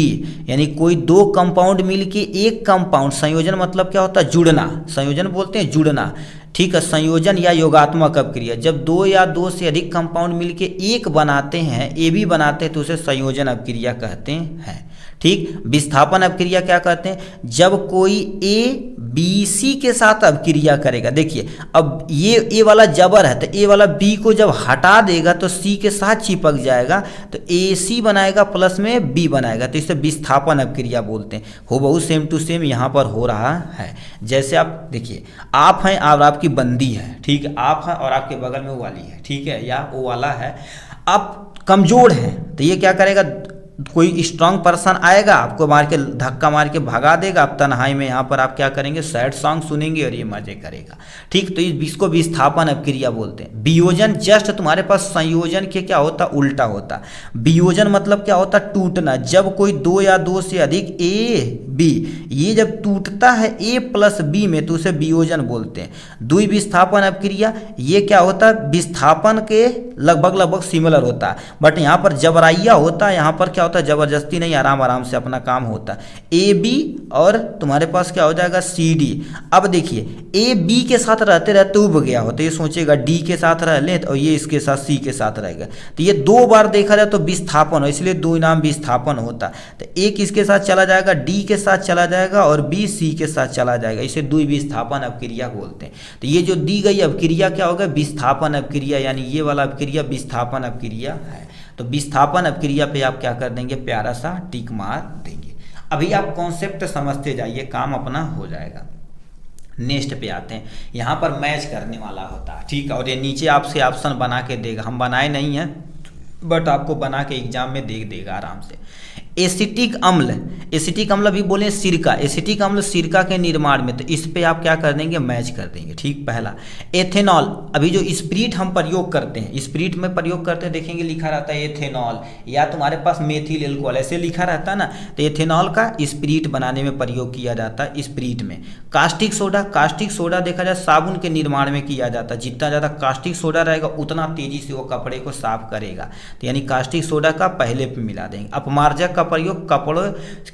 यानी कोई 2 कंपाउंड मिल के एक कंपाउंड, संयोजन मतलब क्या होता है, जुड़ना, संयोजन बोलते हैं जुड़ना, ठीक है। संयोजन या योगात्मक अपक्रिया, जब 2 या 2 से अधिक कंपाउंड मिलके एक बनाते हैं, AB बनाते हैं, तो उसे संयोजन अपक्रिया कहते हैं, ठीक। विस्थापन अपक्रिया क्या कहते हैं, जब कोई A BC के साथ अपक्रिया करेगा। देखिए अब ये A वाला जबर है, तो A वाला B को जब हटा देगा तो C के साथ चिपक जाएगा, तो AC बनाएगा प्लस में B बनाएगा, तो इसे विस्थापन अपक्रिया बोलते हैं। हो बहुत सेम टू सेम यहाँ पर हो रहा है। जैसे आप देखिए, आप हैं और आपकी बंदी है, ठीक है, आप हैं और आपके बगल में वो वाली है, ठीक है, या वो वाला है, आप कमजोर हैं, तो ये क्या करेगा, कोई स्ट्रांग पर्सन आएगा, आपको मार के धक्का मार के भगा देगा। आप तन्हाई में यहाँ पर आप क्या करेंगे, सैड सॉन्ग सुनेंगे और ये मजे करेगा, ठीक। तो इसको विस्थापन अपक्रिया बोलते हैं। वियोजन जस्ट तुम्हारे पास संयोजन के क्या होता, उल्टा होता। वियोजन मतलब क्या होता, टूटना। जब कोई 2 या 2 से अधिक A B, ये जब टूटता है A प्लस B में, तो उसे वियोजन बोलते हैं। द्विविस्थापन अपक्रिया, ये क्या होता है, विस्थापन के लगभग सिमिलर होता है, बट यहाँ पर जबराइया होता है, यहाँ पर क्या होता है, जबरदस्ती नहीं, आराम आराम से अपना काम होता है। AB और तुम्हारे पास क्या हो जाएगा, CD। अब देखिए A B के साथ रहते रहते उब गया हो, तो ये सोचेगा D के साथ रह ले, और ये इसके साथ C के साथ रहेगा, तो ये 2 बार देखा जाए तो विस्थापन हो, इसलिए 2 नाम विस्थापन होता। तो एक इसके साथ चला जाएगा, D के साथ चला जाएगा, और B C के साथ चला जाएगा, इसे द्विविस्थापन अपक्रिया बोलते हैं। तो ये जो दी गई अपक्रिया क्या होगा, विस्थापन अपक्रिया, यानी ये वाला अपक्रिया विस्थापन अपक्रिया है। तो विस्थापन अपक्रिया पे आप क्या कर देंगे, प्यारा सा टिक मार देंगे। अभी आप कॉन्सेप्ट समझते जाइए, काम अपना हो जाएगा। नेक्स्ट पे आते हैं, यहाँ पर मैच करने वाला होता है, ठीक है, और ये नीचे आपसे ऑप्शन बना के देगा, हम बनाए नहीं हैं, बट आपको बना के एग्जाम में दे देगा आराम से। एसिटिक अम्ल भी बोले सिरका, एसिटिक अम्ल सिरका के निर्माण में, तो इस पे आप क्या कर देंगे, मैच कर देंगे। ठीक, पहला। एथेनॉल, अभी जो स्प्रिट हम प्रयोग करते हैं, स्प्रिट में प्रयोग करते हैं, देखेंगे लिखा रहता है एथेनॉल, या तुम्हारे पास मेथिल एल्कोहल ऐसे लिखा रहता है ना, तो एथेनॉल का स्प्रिट बनाने में प्रयोग किया जाता है स्प्रिट में। कास्टिक सोडा देखा जाए साबुन के निर्माण में किया जाता है, जितना ज़्यादा कास्टिक सोडा रहेगा उतना तेजी से वो कपड़े को साफ करेगा, तो यानी कास्टिक सोडा का पहले पे मिला देंगे। अपमार्जक का प्रयोग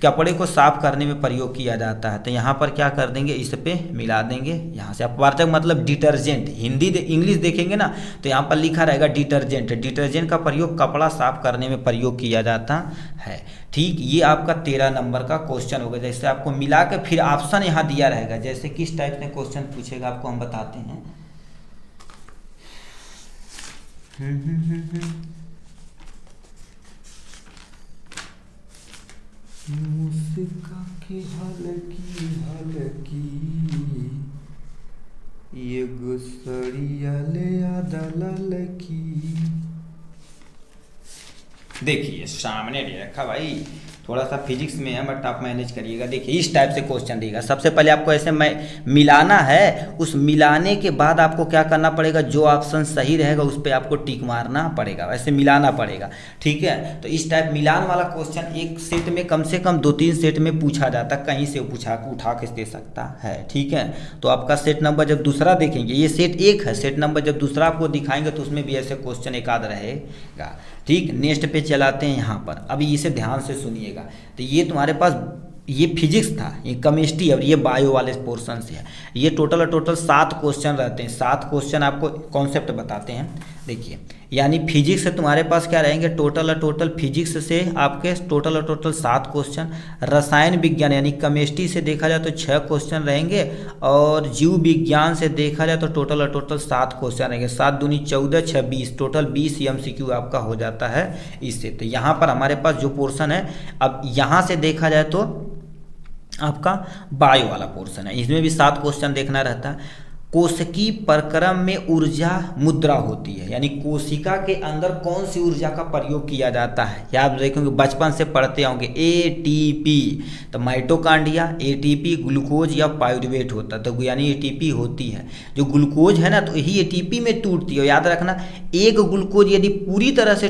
कपड़े को साफ करने में प्रयोग किया जाता है, तो यहाँ पर क्या कर देंगे, इस पे मिला देंगे। यहाँ से अपमार्जक मतलब डिटर्जेंट, इंग्लिश देखेंगे ना तो यहाँ पर लिखा रहेगा डिटर्जेंट का प्रयोग कपड़ा साफ करने में प्रयोग किया जाता है। ठीक, ये आपका 13 नंबर का क्वेश्चन होगा। जैसे आपको मिला के फिर ऑप्शन यहाँ दिया रहेगा, जैसे किस टाइप से क्वेश्चन पूछेगा आपको हम बताते हैं। मुस्का की हलकी ये गुस्सड़िया ले आदल की। देखिए सामने दे रखा भाई, थोड़ा सा फिजिक्स में है बट आप मैनेज करिएगा। देखिए इस टाइप से क्वेश्चन देगा, सबसे पहले आपको ऐसे मिलाना है, उस मिलाने के बाद आपको क्या करना पड़ेगा, जो ऑप्शन सही रहेगा उस पर आपको टिक मारना पड़ेगा, वैसे मिलाना पड़ेगा। ठीक है, तो इस टाइप मिलान वाला क्वेश्चन एक सेट में कम से कम 2-3 सेट में पूछा जाता, कहीं से उठा के दे सकता है। ठीक है, तो आपका सेट नंबर जब दूसरा देखेंगे, ये सेट 1 है, सेट नंबर जब दूसरा आपको दिखाएंगे तो उसमें भी ऐसे क्वेश्चन एक आध रहेगा। ठीक, नेक्स्ट पे चलाते हैं यहाँ पर, अभी इसे ध्यान से सुनिएगा। तो ये तुम्हारे पास ये फिजिक्स था, ये केमिस्ट्री और ये बायो वाले पोर्शन से है। ये टोटल 7 क्वेश्चन रहते हैं, 7 क्वेश्चन आपको कॉन्सेप्ट बताते हैं। देखिए, यानी फिजिक्स से तुम्हारे पास क्या रहेंगे, टोटल फिजिक्स से आपके टोटल 7 क्वेश्चन, रसायन विज्ञान यानी केमिस्ट्री से देखा जाए तो 6 क्वेश्चन रहेंगे, और जीव विज्ञान से देखा जाए तो टोटल 7 क्वेश्चन रहेंगे। 7 दूनी 14, 6 20, टोटल 20 MCQ आपका हो जाता है इससे। तो यहाँ पर हमारे पास जो पोर्शन है, अब यहाँ से देखा जाए तो आपका बायो वाला पोर्शन है, इसमें भी 7 क्वेश्चन देखना रहता है। कोशिकी प्रक्रम में ऊर्जा मुद्रा होती है, यानी कोशिका के अंदर कौन सी ऊर्जा का प्रयोग किया जाता है, या आप देखेंगे बचपन से पढ़ते होंगे ATP, तो माइटोकांड्रिया, ATP ग्लूकोज या पाइरुवेट होता है, तो यानी ATP होती है। जो ग्लूकोज है ना तो यही ATP में टूटती है। याद रखना, एक ग्लूकोज यदि पूरी तरह से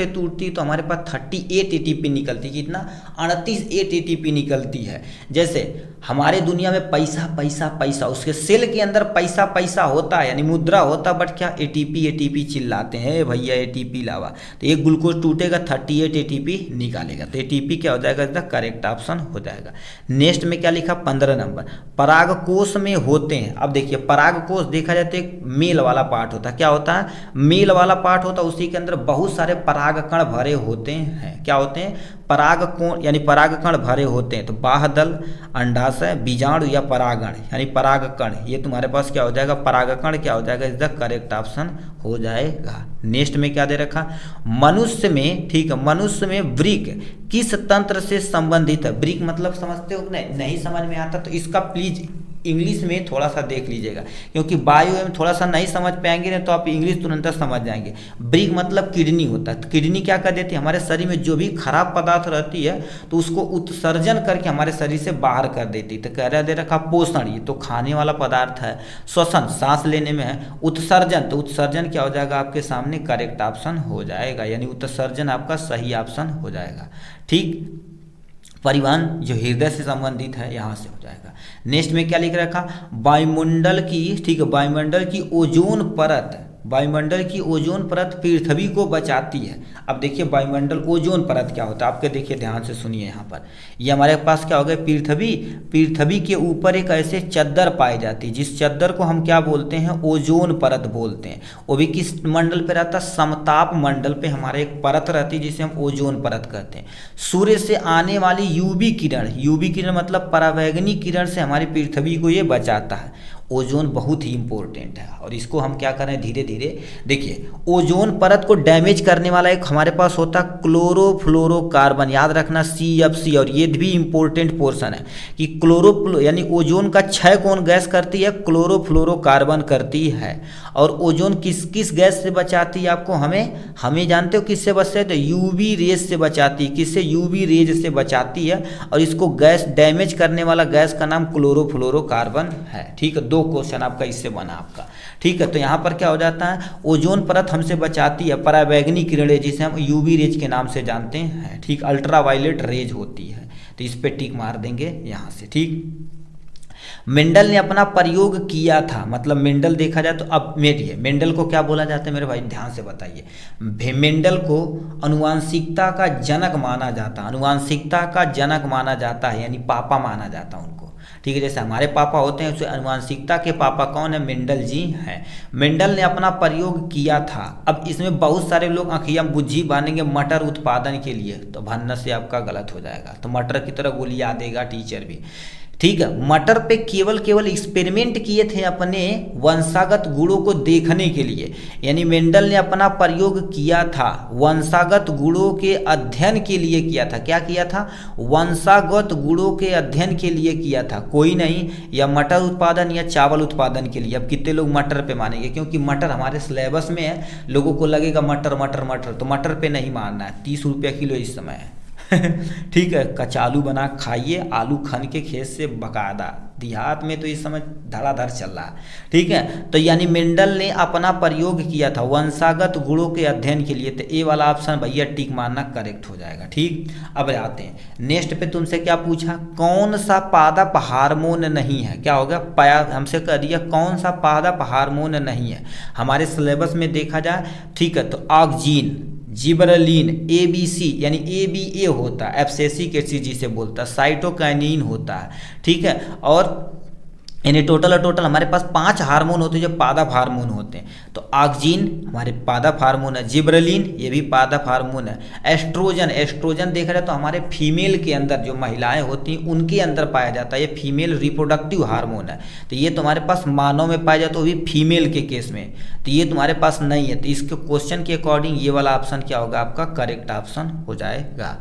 टूटती है, तो हमारे पास 38 ATP निकलती है। कितना? 38 ATP निकलती है। जैसे हमारे दुनिया में पैसा, उसके सेल के अंदर पैसा होता है, यानी मुद्रा होता, बट क्या ATP चिल्लाते हैं भैया ATP लावा, तो एक ग्लूकोज टूटेगा 38 ATP निकालेगा, तो ATP क्या हो जाएगा, इसका करेक्ट ऑप्शन हो जाएगा। नेक्स्ट में क्या लिखा, 15 नंबर, परागकोश में होते हैं। अब देखिए परागकोश देखा जाए तो एक मेल वाला पार्ट होता है, क्या होता है, मेल वाला पार्ट होता है, उसी के अंदर बहुत सारे परागकण भरे होते हैं। क्या होते हैं, परागकोण यानी परागकण भरे होते हैं। तो बाह्यदल, अंडाशय, बीजाणु या परागण यानी परागकण, ये तुम्हारे पास क्या हो जाएगा, परागकण क्या हो जाएगा, इज द करेक्ट ऑप्शन हो जाएगा। नेक्स्ट में क्या दे रखा, मनुष्य में, ठीक है, मनुष्य में वृक्क किस तंत्र से संबंधित है। वृक्क मतलब समझते हो, नहीं समझ में आता तो इसका प्लीज इंग्लिश में थोड़ा सा देख लीजिएगा, क्योंकि बायो में थोड़ा सा नहीं समझ पाएंगे ना तो आप इंग्लिश तुरंत समझ जाएंगे। वृक्क मतलब किडनी होता है, तो किडनी क्या कर देती है, हमारे शरीर में जो भी खराब पदार्थ रहती है तो उसको उत्सर्जन करके हमारे शरीर से बाहर कर देती है। तो कह रहा दे रखा पोषण, ये तो खाने वाला पदार्थ है। श्वसन, सांस लेने में है। उत्सर्जन, तो उत्सर्जन क्या हो जाएगा, आपके सामने करेक्ट ऑप्शन हो जाएगा, यानी उत्सर्जन आपका सही ऑप्शन हो जाएगा। ठीक, परिवहन जो हृदय से संबंधित है, यहाँ से हो जाएगा। नेक्स्ट में क्या लिख रखा, वायुमंडल की, ठीक है, वायुमंडल की ओजोन परत, वायुमंडल की ओजोन परत पृथ्वी को बचाती है। अब देखिए वायुमंडल, ओजोन परत क्या होता है, आपके देखिए ध्यान से सुनिए। यहाँ पर ये हमारे पास क्या हो गया, पृथ्वी के ऊपर एक ऐसे चद्दर पाई जाती है, जिस चद्दर को हम क्या बोलते हैं, ओजोन परत बोलते हैं। वो भी किस मंडल पे रहता है, समताप मंडल पे हमारे एक परत रहती है जिसे हम ओजोन परत कहते हैं। सूर्य से आने वाली यूवी किरण मतलब परावैंगनी किरण से हमारी पृथ्वी को ये बचाता है। ओजोन बहुत ही इंपॉर्टेंट है और इसको हम क्या करें धीरे धीरे। देखिए ओजोन परत को डैमेज करने वाला एक हमारे पास होता है क्लोरोफ्लोरोकार्बन, याद रखना CFC। और ये भी इंपॉर्टेंट पोर्शन है कि यानी ओजोन का क्षय कौन गैस करती है, क्लोरोफ्लोरोकार्बन करती है। और ओजोन किस किस गैस से बचाती है आपको, हमें जानते हो किससे बचते हैं, तो यूवी रेज से बचाती है। किससे, यूवी रेज से बचाती है। और इसको गैस डैमेज करने वाला गैस का नाम क्लोरोफ्लोरोकार्बन है। ठीक है, 2 क्वेश्चन आपका इससे बना आपका। ठीक है, तो यहाँ पर क्या हो जाता है, ओजोन परत हमसे बचाती है पराबैंगनी किरणें जिसे हम यूवी रेज के नाम से जानते हैं। ठीक, अल्ट्रावायलेट रेज होती है, तो इस पे टिक मार देंगे यहाँ से। ठीक, मेंडल ने अपना प्रयोग किया था, मतलब मेंडल देखा जाए तो अब मेंडल को क्या बोला जाता है मेरे भाई, ध्यान से बताइए। मेंडल को अनुवांशिकता का जनक माना जाता है, अनुवांशिकता का जनक माना जाता है, यानी पापा माना जाता है उनको। ठीक है, जैसे हमारे पापा होते हैं, उससे अनुवांशिकता के पापा कौन है, मेंडल जी हैं। मेंडल ने अपना प्रयोग किया था। अब इसमें बहुत सारे लोग आँखियाँ बुझी बांधेंगे मटर उत्पादन के लिए, तो भनने से आपका गलत हो जाएगा, तो मटर की तरह गोलियां देगा टीचर भी। ठीक है, मटर पे केवल एक्सपेरिमेंट किए थे अपने वंशागत गुणों को देखने के लिए, यानी मेंडल ने अपना प्रयोग किया था वंशागत गुणों के अध्ययन के लिए किया था। क्या किया था, वंशागत गुणों के अध्ययन के लिए किया था, कोई नहीं, या मटर उत्पादन या चावल उत्पादन के लिए। अब कितने लोग मटर पे मानेंगे, क्योंकि मटर हमारे सिलेबस में है, लोगों को लगेगा मटर मटर मटर, तो मटर पे नहीं मारना है। 30 रुपये किलो इस समय है। ठीक है, कचालू बना खाइए, आलू खन के खेत से बकायदा, देहात में तो इस समय धड़ाधड़ चल रहा है। ठीक है, तो यानी मेंडल ने अपना प्रयोग किया था वंशागत गुणों के अध्ययन के लिए, तो ए वाला ऑप्शन भैया टिक मारना करेक्ट हो जाएगा। ठीक, अब आते हैं नेक्स्ट पे, तुमसे क्या पूछा, कौन सा पादप हार्मोन नहीं है, क्या हो गया, हमसे कह दिया कौन सा पादप हार्मोन नहीं है हमारे सिलेबस में देखा जाए। ठीक है, तो ऑक्जीन, जिबरलिन, ABC यानी ABA होता है, एब्सेसिक एसिड जिसे बोलता है, साइटोकाइनिन होता है। ठीक है, और यानी टोटल हमारे पास 5 हार्मोन होते हैं जो पादप हार्मोन होते हैं। तो ऑक्जीन हमारे पादप हार्मोन है, जिबरलिन ये भी पादप हार्मोन है, एस्ट्रोजन देखा जाए तो हमारे फीमेल के अंदर जो महिलाएं होती हैं उनके अंदर पाया जाता है, ये फीमेल रिप्रोडक्टिव हार्मोन है। तो ये तुम्हारे पास मानव में पाया जाता है, वो भी फीमेल के केस में, तो ये तुम्हारे पास नहीं है। तो इसके क्वेश्चन के अकॉर्डिंग ये वाला ऑप्शन क्या होगा, आपका करेक्ट ऑप्शन हो जाएगा।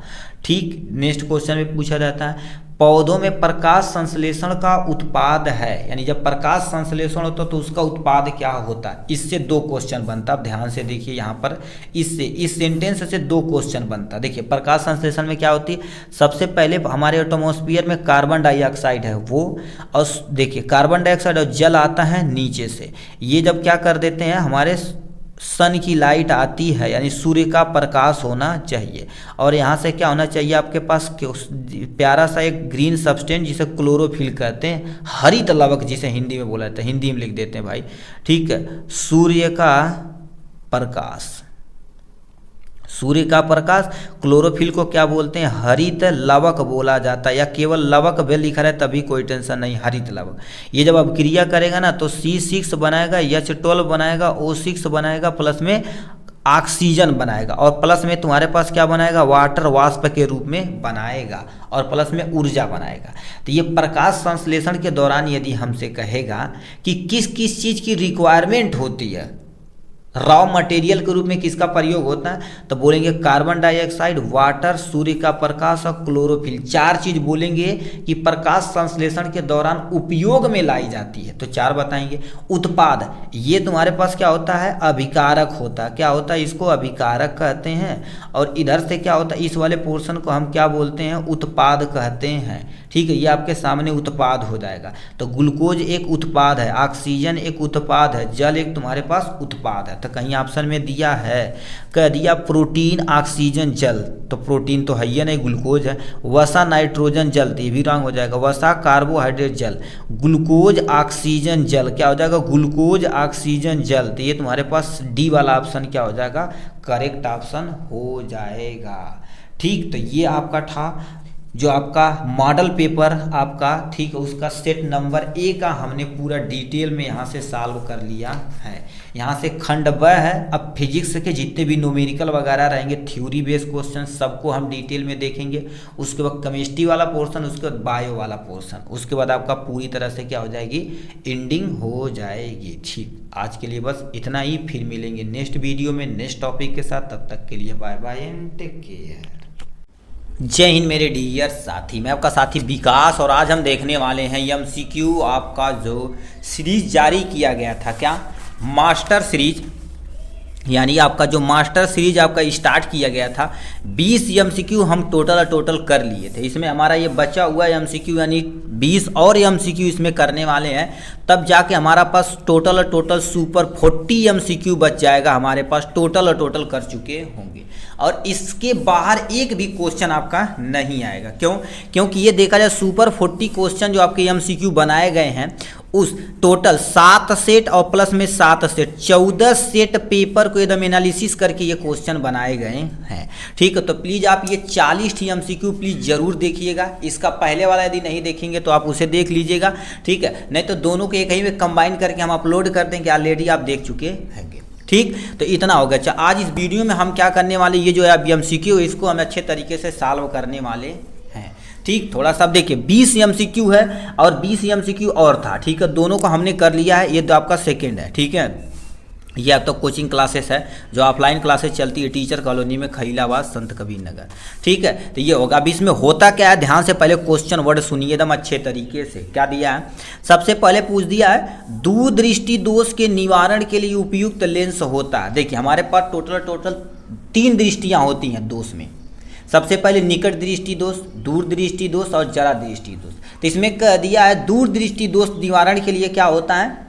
ठीक, नेक्स्ट क्वेश्चन में पूछा जाता है, पौधों में प्रकाश संश्लेषण का उत्पाद है, यानी जब प्रकाश संश्लेषण होता है तो उसका उत्पाद क्या होता है। इससे 2 क्वेश्चन बनता है, आप ध्यान से देखिए यहाँ पर, इस सेंटेंस से 2 क्वेश्चन बनता है। देखिए प्रकाश संश्लेषण में क्या होती है, सबसे पहले हमारे एटमॉस्फेयर में कार्बन डाइऑक्साइड है वो, और देखिए कार्बन डाइऑक्साइड और जल आता है नीचे से, ये जब क्या कर देते हैं, हमारे सन की लाइट आती है, यानी सूर्य का प्रकाश होना चाहिए, और यहाँ से क्या होना चाहिए आपके पास, प्यारा सा एक ग्रीन सब्सटेंस जिसे क्लोरोफिल कहते हैं, हरित लवक जिसे हिंदी में बोला जाता है, हिंदी में लिख देते हैं भाई। ठीक है, सूर्य का प्रकाश, सूर्य का प्रकाश, क्लोरोफिल को क्या बोलते हैं, हरित लवक बोला जाता है, या केवल लवक भी लिखा है तभी कोई टेंशन नहीं, हरित लवक। ये जब अब क्रिया करेगा ना तो C6 बनाएगा, H12 बनाएगा, O6 बनाएगा, प्लस में ऑक्सीजन बनाएगा, और प्लस में तुम्हारे पास क्या बनाएगा, वाटर वाष्प के रूप में बनाएगा, और प्लस में ऊर्जा बनाएगा। तो ये प्रकाश संश्लेषण के दौरान यदि हमसे कहेगा कि किस किस चीज़ की रिक्वायरमेंट होती है, रॉ मटेरियल के रूप में किसका प्रयोग होता है, तो बोलेंगे कार्बन डाइऑक्साइड, वाटर, सूर्य का प्रकाश और क्लोरोफिल। 4 चीज बोलेंगे कि प्रकाश संश्लेषण के दौरान उपयोग में लाई जाती है, तो 4 बताएंगे। उत्पाद, ये तुम्हारे पास क्या होता है, अभिकारक होता है, क्या होता है, इसको अभिकारक कहते हैं, और इधर से क्या होता है, इस वाले पोर्शन को हम क्या बोलते हैं, उत्पाद कहते हैं। ठीक है, ये आपके सामने उत्पाद हो जाएगा। तो ग्लूकोज एक उत्पाद है, ऑक्सीजन एक उत्पाद है, जल एक तुम्हारे पास उत्पाद है। तो कहीं ऑप्शन में दिया है, कह दिया प्रोटीन, ऑक्सीजन, जल, तो प्रोटीन तो है ही नहीं, ग्लूकोज है। वसा, नाइट्रोजन, जल, तो ये भी रॉन्ग हो जाएगा। वसा, कार्बोहाइड्रेट, जल। ग्लूकोज, ऑक्सीजन, जल, क्या हो जाएगा, ग्लूकोज, ऑक्सीजन, जल, तो ये तुम्हारे पास डी वाला ऑप्शन क्या हो जाएगा, करेक्ट ऑप्शन हो जाएगा। ठीक, तो ये आपका था जो आपका मॉडल पेपर आपका, ठीक है, उसका सेट नंबर ए का हमने पूरा डिटेल में यहाँ से सॉल्व कर लिया है। यहाँ से खंड ब है। अब फिजिक्स के जितने भी न्यूमेरिकल वगैरह रहेंगे, थ्योरी बेस्ड क्वेश्चन, सबको हम डिटेल में देखेंगे। उसके बाद केमिस्ट्री वाला पोर्शन, उसके बाद बायो वाला पोर्शन, उसके बाद आपका पूरी तरह से क्या हो जाएगी, एंडिंग हो जाएगी। ठीक, आज के लिए बस इतना ही। फिर मिलेंगे नेक्स्ट वीडियो में नेक्स्ट टॉपिक के साथ। तब तक के लिए bye bye and take care. Jai Hind मेरे डियर साथी, मैं आपका साथी विकास, और आज हम देखने वाले हैं एमसीक्यू आपका जो सीरीज जारी किया गया था, क्या मास्टर सीरीज, यानी आपका जो मास्टर सीरीज आपका स्टार्ट किया गया था, 20 एमसीक्यू हम टोटल कर लिए थे। इसमें हमारा ये बचा हुआ एमसीक्यू यानी 20 और एमसीक्यू इसमें करने वाले हैं, तब जाके हमारा पास टोटल सुपर 40 एमसीक्यू बच जाएगा। हमारे पास टोटल कर चुके होंगे, और इसके बाहर एक भी क्वेश्चन आपका नहीं आएगा। क्यों? क्योंकि ये देखा जाए सुपर 40 क्वेश्चन जो आपके एमसीक्यू बनाए गए हैं, उस टोटल 7 सेट और प्लस में 7 सेट 14 सेट पेपर को एकदम एनालिसिस करके ये क्वेश्चन बनाए गए हैं। ठीक है, तो प्लीज़ आप ये 40 एमसीक्यू प्लीज़ जरूर देखिएगा। इसका पहले वाला यदि नहीं देखेंगे तो आप उसे देख लीजिएगा, ठीक है, नहीं तो दोनों को एक ही में कंबाइन करके हम अपलोड कर देंगे, ऑलरेडी आप देख चुके हैं। ठीक, तो इतना हो गया। अच्छा, आज इस वीडियो में हम क्या करने वाले, ये जो है एमसीक्यू, इसको हम अच्छे तरीके से सॉल्व करने वाले हैं। ठीक, थोड़ा सा देखिए, 20 एमसीक्यू है और 20 एमसीक्यू और था। ठीक है, दोनों को हमने कर लिया है। ये तो आपका सेकंड है। ठीक है, ये अब तो कोचिंग क्लासेस है जो ऑफलाइन क्लासेस चलती है टीचर कॉलोनी में, खलीलाबाद, संत कबीर नगर। ठीक है, तो ये होगा। अब इसमें होता क्या है, ध्यान से पहले क्वेश्चन वर्ड सुनिए एकदम अच्छे तरीके से। क्या दिया है, सबसे पहले पूछ दिया है, दूरदृष्टि दोष के निवारण के लिए उपयुक्त लेंस होता है। देखिए, हमारे पास टोटल 3 दृष्टियाँ होती हैं दोष में। सबसे पहले निकट दृष्टि दोष, दूर दृष्टि दोष और जरा दृष्टि दोष। तो इसमें कह दिया है दूर दृष्टि दोष निवारण के लिए क्या होता है,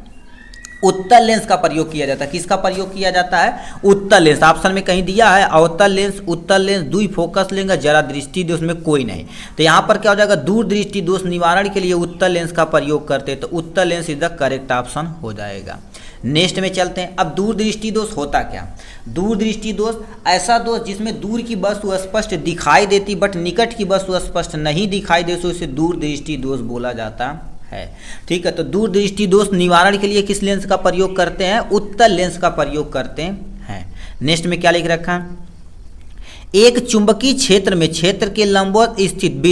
उत्तल लेंस का प्रयोग किया जाता है। किसका प्रयोग किया जाता है, उत्तल लेंस। ऑप्शन में कहीं दिया है अवतल लेंस, उत्तल लेंस, दुई फोकस लेंस, जरा दृष्टि दोष में कोई नहीं। तो यहाँ पर क्या हो जाएगा, दूर दृष्टि दोष निवारण के लिए उत्तल लेंस का प्रयोग करते हैं, तो उत्तल lens is the correct option हो जाएगा। नेक्स्ट में चलते हैं। अब दूर दृष्टि दोष होता क्या, दूर दृष्टि दोष ऐसा दोष जिसमें दूर की वस्तु स्पष्ट दिखाई देती बट निकट की वस्तु स्पष्ट नहीं दिखाई देती, तो इसे दूर दृष्टि दोष बोला जाता है। ठीक है, तो दूर दृष्टि दोष निवारण के लिए किस लेंस का प्रयोग करते हैं, उत्तल लेंस का प्रयोग करते हैं। नेक्स्ट में क्या लिख रखा है, एक चुंबकीय क्षेत्र में क्षेत्र के लंबवत स्थित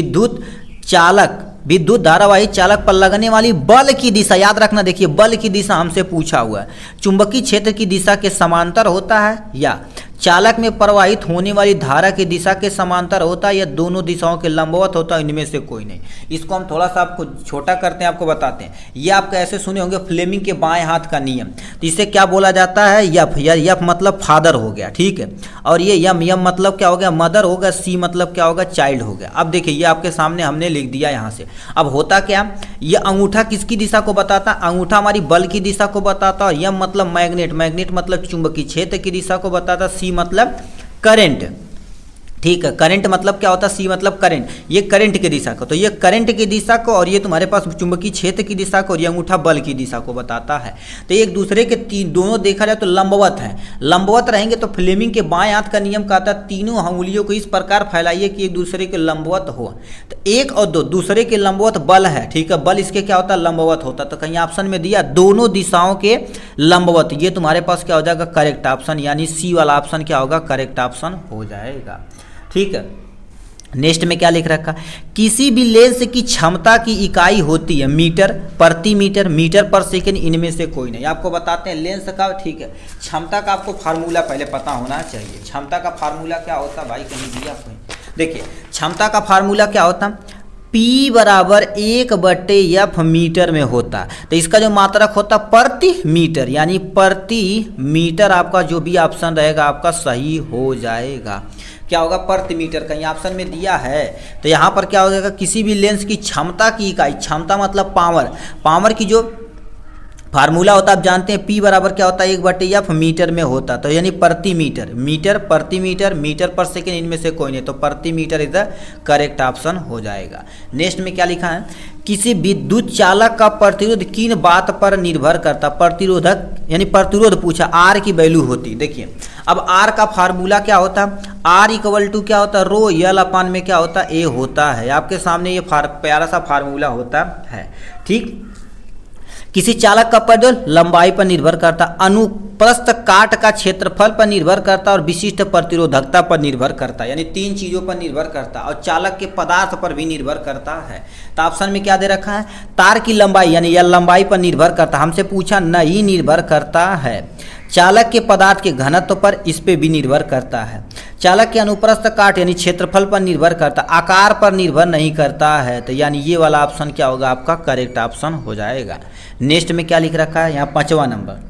विद्युत धारावाही चालक पर लगने वाली बल की दिशा, याद रखना, देखिए बल की दिशा हमसे पूछा हुआ है, चुंबकीय क्षेत्र की दिशा के समांतर होता है या चालक में प्रवाहित होने वाली धारा की दिशा के समांतर होता है या दोनों दिशाओं के लंबवत होता है, इनमें से कोई नहीं। इसको हम थोड़ा सा आपको छोटा करते हैं, आपको बताते हैं। ये आप ऐसे सुने होंगे फ्लेमिंग के बाएं हाथ का नियम, तो इसे क्या बोला जाता है, यफ। यफ मतलब फादर हो गया, ठीक है, और ये यम मतलब क्या हो गया, मदर हो गया, सी मतलब क्या होगा, चाइल्ड हो गया। अब देखिए, ये आपके सामने हमने लिख दिया यहाँ से। अब होता क्या, ये अंगूठा किसकी दिशा को बताता, अंगूठा हमारी बल की दिशा को बताता, और यम मतलब मैग्नेट मतलब चुंबकीय क्षेत्र की दिशा को बताता, सी मतलब करंट। ठीक है, करंट मतलब क्या होता है, सी मतलब करंट, ये करंट की दिशा को, तो ये करंट की दिशा को, और ये तुम्हारे पास चुंबकीय क्षेत्र की दिशा को, और ये अंगूठा बल की दिशा को बताता है। तो एक दूसरे के दोनों देखा जाए तो लंबवत है, लंबवत रहेंगे। तो फ्लेमिंग के बाएं हाथ का नियम कहता है तीनों अंगुलियों को इस प्रकार फैलाइए कि एक दूसरे के लंबवत हो। तो 1 और 2 दूसरे के लंबवत बल है, ठीक है, बल इसके क्या होता है, लंबवत होता है। तो कहीं ऑप्शन में दिया दोनों दिशाओं के लंबवत, ये तुम्हारे पास क्या हो जाएगा, करेक्ट ऑप्शन, यानी सी वाला ऑप्शन क्या होगा, करेक्ट ऑप्शन हो जाएगा। ठीक है, नेक्स्ट में क्या लिख रखा, किसी भी लेंस की क्षमता की इकाई होती है मीटर प्रति मीटर, मीटर पर सेकेंड, इनमें से कोई नहीं। आपको बताते हैं लेंस का, ठीक है, क्षमता का आपको फार्मूला पहले पता होना चाहिए। क्षमता का फार्मूला क्या होता भाई, कहीं दिया कोई, देखिए क्षमता का फार्मूला क्या होता, P बराबर 1/F मीटर में होता। तो इसका जो मात्रक होता प्रति मीटर, यानी प्रति मीटर आपका जो भी ऑप्शन रहेगा आपका सही हो जाएगा। क्या होगा, प्रति मीटर, कहीं ऑप्शन में दिया है। तो यहाँ पर क्या हो जाएगा, किसी भी लेंस की क्षमता की इकाई, क्षमता मतलब पावर, पावर की जो फार्मूला होता है आप जानते हैं, P बराबर क्या होता है, 1/F मीटर में होता, तो यानी प्रति मीटर, मीटर प्रति मीटर, मीटर पर सेकेंड, इनमें से कोई नहीं, तो प्रति meter is the correct option हो जाएगा। नेक्स्ट में क्या लिखा है, किसी विद्युत चालक का प्रतिरोध किन बात पर निर्भर करता, प्रतिरोधक यानी प्रतिरोध पूछा, आर की वैल्यू होती। देखिए अब आर का फार्मूला क्या होता, आर इक्वल टू क्या होता, रो यल अपान में क्या होता, ए होता है। आपके सामने ये प्यारा सा फार्मूला होता है। ठीक, किसी चालक का प्रतिरोध लंबाई पर निर्भर करता, अनुप्रस्थ काट का क्षेत्रफल पर निर्भर करता और विशिष्ट प्रतिरोधकता पर निर्भर करता, यानी 3 चीज़ों पर निर्भर करता और चालक के पदार्थ पर भी निर्भर करता है। तो ऑप्शन में क्या दे रखा है, तार की लंबाई यानी यह लंबाई पर निर्भर करता, हमसे पूछा नहीं निर्भर करता है। चालक के पदार्थ के घनत्व पर, इस पे भी निर्भर करता है। चालक के अनुप्रस्थ काट यानी क्षेत्रफल पर निर्भर करता, आकार पर निर्भर नहीं करता है। तो यानी ये वाला ऑप्शन क्या होगा, आपका करेक्ट ऑप्शन हो जाएगा। नेक्स्ट में क्या लिख रखा है यहाँ 5वां नंबर,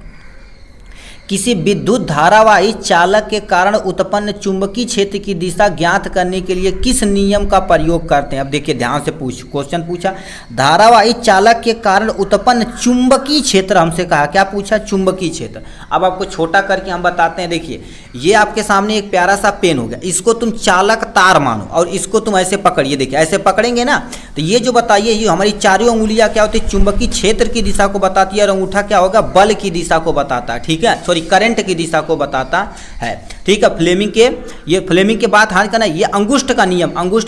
किसी विद्युत धारावाही चालक के कारण उत्पन्न चुंबकीय क्षेत्र की दिशा ज्ञात करने के लिए किस नियम का प्रयोग करते हैं। अब देखिए ध्यान से क्वेश्चन पूछा, धारावाही चालक के कारण उत्पन्न चुंबकीय क्षेत्र, हमसे कहा क्या पूछा, चुंबकीय क्षेत्र। अब आपको छोटा करके हम बताते हैं। देखिए ये आपके सामने एक प्यारा सा पेन हो गया, इसको तुम चालक तार मानो और इसको तुम ऐसे पकड़िए। देखिए ऐसे पकड़ेंगे ना, तो ये जो बताइए ये हमारी चारों उंगलियां क्या होती है, चुंबकीय क्षेत्र की दिशा को बताती है और अंगूठा क्या होगा, बल की दिशा को बताता है। ठीक है, करंट की दिशा को बताता है। ठीक है, फ्लेमिंग के बात हाथ करना, ये अंगुष्ठ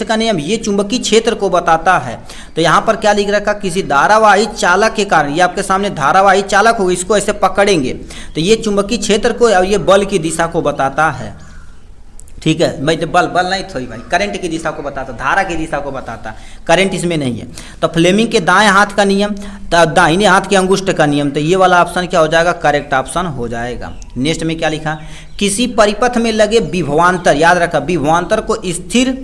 का नियम ये चुंबकीय क्षेत्र को बताता है। तो यहाँ पर क्या लिख रखा, किसी धारावाही चालक के कारण, ये आपके सामने धारावाही चालक होगा, इसको ऐसे पकड़ेंगे तो ये चुंबकीय क्षेत्र को और ये बल की दिशा को बताता है। ठीक है भाई, बल नहीं थोड़ी भाई, करंट की दिशा को बताता, धारा की दिशा को बताता, करंट इसमें नहीं है। तो फ्लेमिंग के दाएं हाथ का नियम, तो दाहिने हाथ के अंगुष्ठ का नियम, तो ये वाला ऑप्शन क्या हो जाएगा, करेक्ट ऑप्शन हो जाएगा। नेक्स्ट में क्या लिखा, किसी परिपथ में लगे विभवांतर, याद रखा विभवांतर को स्थिर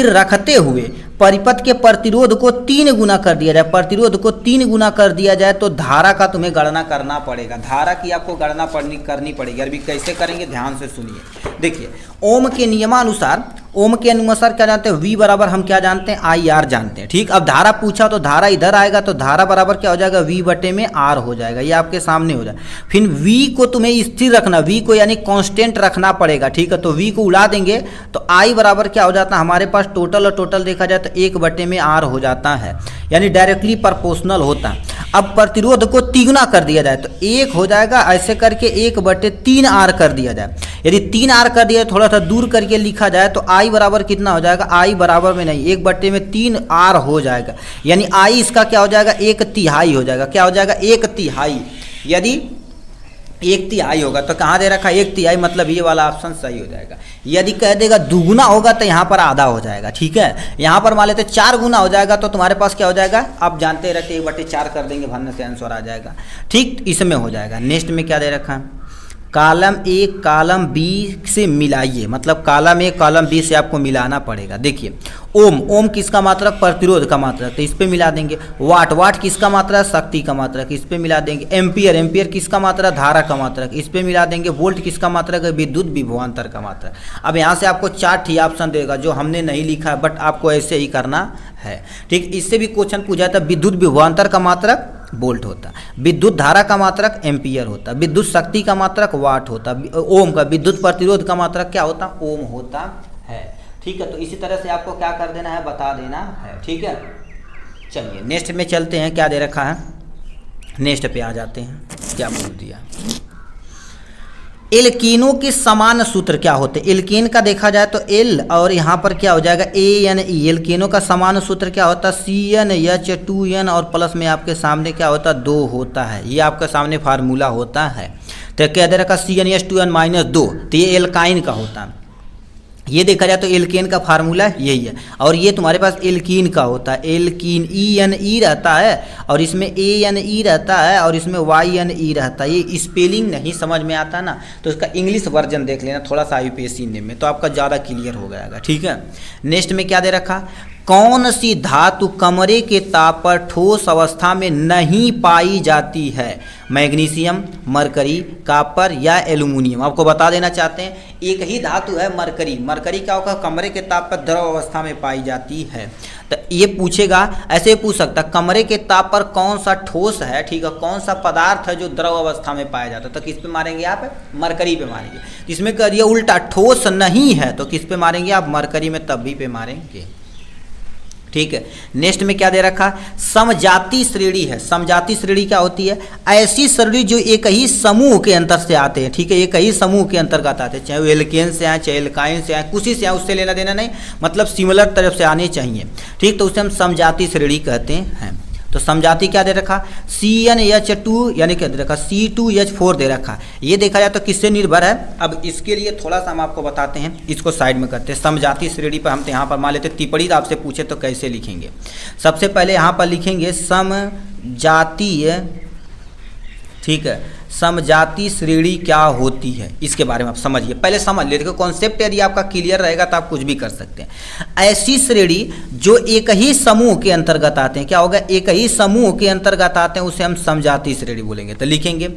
रखते हुए परिपथ के प्रतिरोध को 3 गुना कर दिया जाए, प्रतिरोध को 3 गुना कर दिया जाए तो धारा का तुम्हें गणना करना पड़ेगा, धारा की आपको गणना करनी पड़ेगी। अभी कैसे करेंगे ध्यान से सुनिए। देखिए ओम के नियमानुसार, क्या जानते हैं, V बराबर हम क्या जानते हैं, IR जानते हैं। ठीक, अब धारा पूछा तो धारा इधर आएगा तो धारा बराबर क्या हो जाएगा, V बटे में R हो जाएगा, ये आपके सामने हो जाएगा। फिर V को तुम्हें स्थिर रखना, V को यानी कांस्टेंट रखना पड़ेगा। ठीक है, तो V को उड़ा देंगे तो I बराबर क्या हो जाता है, हमारे पास टोटल और टोटल देखा जाए तो 1 बटे में R हो जाता है, यानी डायरेक्टली प्रोपोर्शनल होता है। अब प्रतिरोध को 3 गुना कर दिया जाए तो 1 हो जाएगा, ऐसे करके 1 बटे 3 R कर दिया जाए। यदि 3 R कर दिया, थोड़ा सा दूर करके लिखा जाए तो I बराबर कितना हो जाएगा, I बराबर में नहीं 1 बटे में 3 R हो जाएगा, यानी I इसका क्या हो जाएगा, 1/3 हो जाएगा। क्या हो जाएगा, 1/3। यदि 1/3 होगा तो कहाँ दे रखा है, 1/3, मतलब ये वाला ऑप्शन सही हो जाएगा। यदि कह देगा दुगुना होगा तो यहाँ पर आधा हो जाएगा। ठीक है, यहाँ पर मान लेते 4 गुना हो जाएगा तो तुम्हारे पास क्या हो जाएगा, आप जानते रहते 1/4 कर देंगे, भरने से आंसर आ जाएगा। ठीक, इसमें हो जाएगा। नेक्स्ट में क्या दे रखा है, कॉलम A कॉलम B से मिलाइए, मतलब कॉलम A कॉलम B से आपको मिलाना पड़ेगा। देखिए ओम किसका मात्रक, प्रतिरोध का मात्रक, तो इस पे मिला देंगे। वाट किसका मात्रक, शक्ति का मात्रक, इस पे मिला देंगे। एम्पियर किसका मात्रक, धारा का मात्रक, इस पे मिला देंगे। वोल्ट किसका मात्रक है, विद्युत विभवांतर का मात्रक। अब यहाँ से आपको 4 ऑप्शन देगा जो हमने नहीं लिखा है, बट आपको ऐसे ही करना है। ठीक, इससे भी क्वेश्चन पूछा था, विद्युत विभवांतर का मात्रक वोल्ट होता, विद्युत धारा का मात्रक एम्पियर होता, विद्युत शक्ति का मात्रक वाट होता, ओम का विद्युत प्रतिरोध का मात्रक क्या होता, ओम होता है। ठीक है, तो इसी तरह से आपको क्या कर देना है, बता देना है। ठीक है, चलिए नेक्स्ट में चलते हैं। क्या दे रखा है, नेक्स्ट पे आ जाते हैं। क्या बोल दिया, एल्कीनों के समान सूत्र क्या होते हैं। एल्कीन का देखा जाए तो एल और यहाँ पर क्या हो जाएगा ANE। एल्कीनों का समान सूत्र क्या होता है, CnH2n और प्लस में आपके सामने क्या होता है, 2 होता है। ये आपके सामने फार्मूला होता है। तो क्या दे रखा, CnH2n -2, तो ये एल्काइन का होता है। ये देखा जाए तो एल्केन का फार्मूला यही है। और ये तुम्हारे पास एल्कीन का होता है, एल्कीन ENE रहता है और इसमें ANE रहता है और इसमें YNE रहता है। ये स्पेलिंग नहीं समझ में आता ना तो इसका इंग्लिश वर्जन देख लेना थोड़ा सा IUPAC में, तो आपका ज़्यादा क्लियर हो जाएगा। ठीक है, नेक्स्ट में क्या दे रखा, कौन सी धातु कमरे के ताप पर ठोस अवस्था में नहीं पाई जाती है, मैग्नीशियम, मरकरी, कॉपर या एल्युमिनियम। आपको बता देना चाहते हैं एक ही धातु है मरकरी। मरकरी क्या होगा, कमरे के ताप पर द्रव अवस्था में पाई जाती है। तो ये पूछेगा, ऐसे पूछ सकता कमरे के ताप पर कौन सा ठोस है, ठीक है, कौन सा पदार्थ है जो द्रव अवस्था में पाया जाता है, तो किस पे मारेंगे आप, मरकरी पे मारेंगे। इसमें करिए उल्टा, ठोस नहीं है तो किस पे मारेंगे आप, मरकरी में तब भी पे मारेंगे। ठीक है। नेक्स्ट में क्या दे रखा, समजाति श्रेणी है। समजाति श्रेणी क्या होती है, ऐसी श्रेणी जो एक ही समूह के अंतर से आते हैं, ठीक है, एक ही समूह के अंतर्गत आते हैं, चाहे वो एल्केन से आए, चाहे एल्काइन से आए, कुछ से आए, उससे लेना देना नहीं, मतलब सिमिलर तरफ से आने चाहिए, ठीक, तो उसे हम समजाति श्रेणी कहते हैं। तो समजाति क्या दे रखा, CnH2 यानी क्या दे रखा, C2H4 दे रखा। ये देखा जाए तो किससे निर्भर है। अब इसके लिए थोड़ा सा हम आपको बताते हैं, इसको साइड में करते हैं। समजाति श्रेणी पर हम यहाँ पर मान लेते टिप्पणी आपसे पूछे तो कैसे लिखेंगे। सबसे पहले यहाँ पर लिखेंगे समजातीय, ठीक है, समजाति श्रेणी क्या होती है इसके बारे में आप समझिए, पहले समझ ले। देखो कॉन्सेप्ट यदि आपका क्लियर रहेगा तो आप कुछ भी कर सकते हैं। ऐसी श्रेणी जो एक ही समूह के अंतर्गत आते हैं, क्या होगा, एक ही समूह के अंतर्गत आते हैं, उसे हम समजाति श्रेणी बोलेंगे। तो लिखेंगे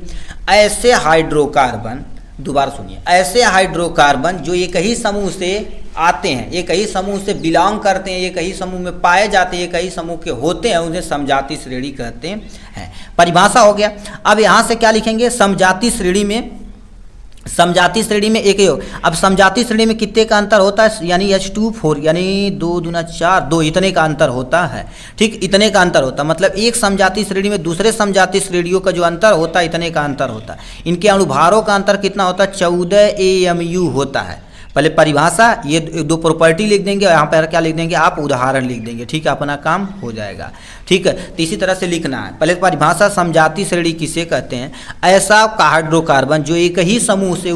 ऐसे हाइड्रोकार्बन, दोबारा सुनिए, ऐसे हाइड्रोकार्बन जो एक ही समूह से आते हैं, एक ही समूह से बिलोंग करते हैं, एक ही समूह में पाए जाते हैं, एक ही समूह के होते हैं, उन्हें समजाति श्रेणी कहते हैं। परिभाषा हो गया। अब यहाँ से क्या लिखेंगे, समजाति श्रेणी में, समजाति श्रेणी में एक ही हो। अब समजाति श्रेणी में कितने का अंतर होता है, यानी H2 यानी 2 दूना 4, 2 इतने का अंतर होता है, ठीक, इतने का अंतर होता है। मतलब एक समजाति श्रेणी में दूसरे समजाति श्रेणियों का जो अंतर होता है, इतने का अंतर होता है। इनके अणुभारों का अंतर कितना होता है, 14 AMU होता है। पहले परिभाषा, ये 2 प्रॉपर्टी लिख देंगे, यहाँ पर क्या लिख देंगे आप, उदाहरण लिख देंगे, ठीक है, अपना काम हो जाएगा, ठीक है। तो इसी तरह से लिखना है। पहले परिभाषा, समजाति श्रेणी किसे कहते हैं, ऐसा हाइड्रोकार्बन जो एक ही समूह से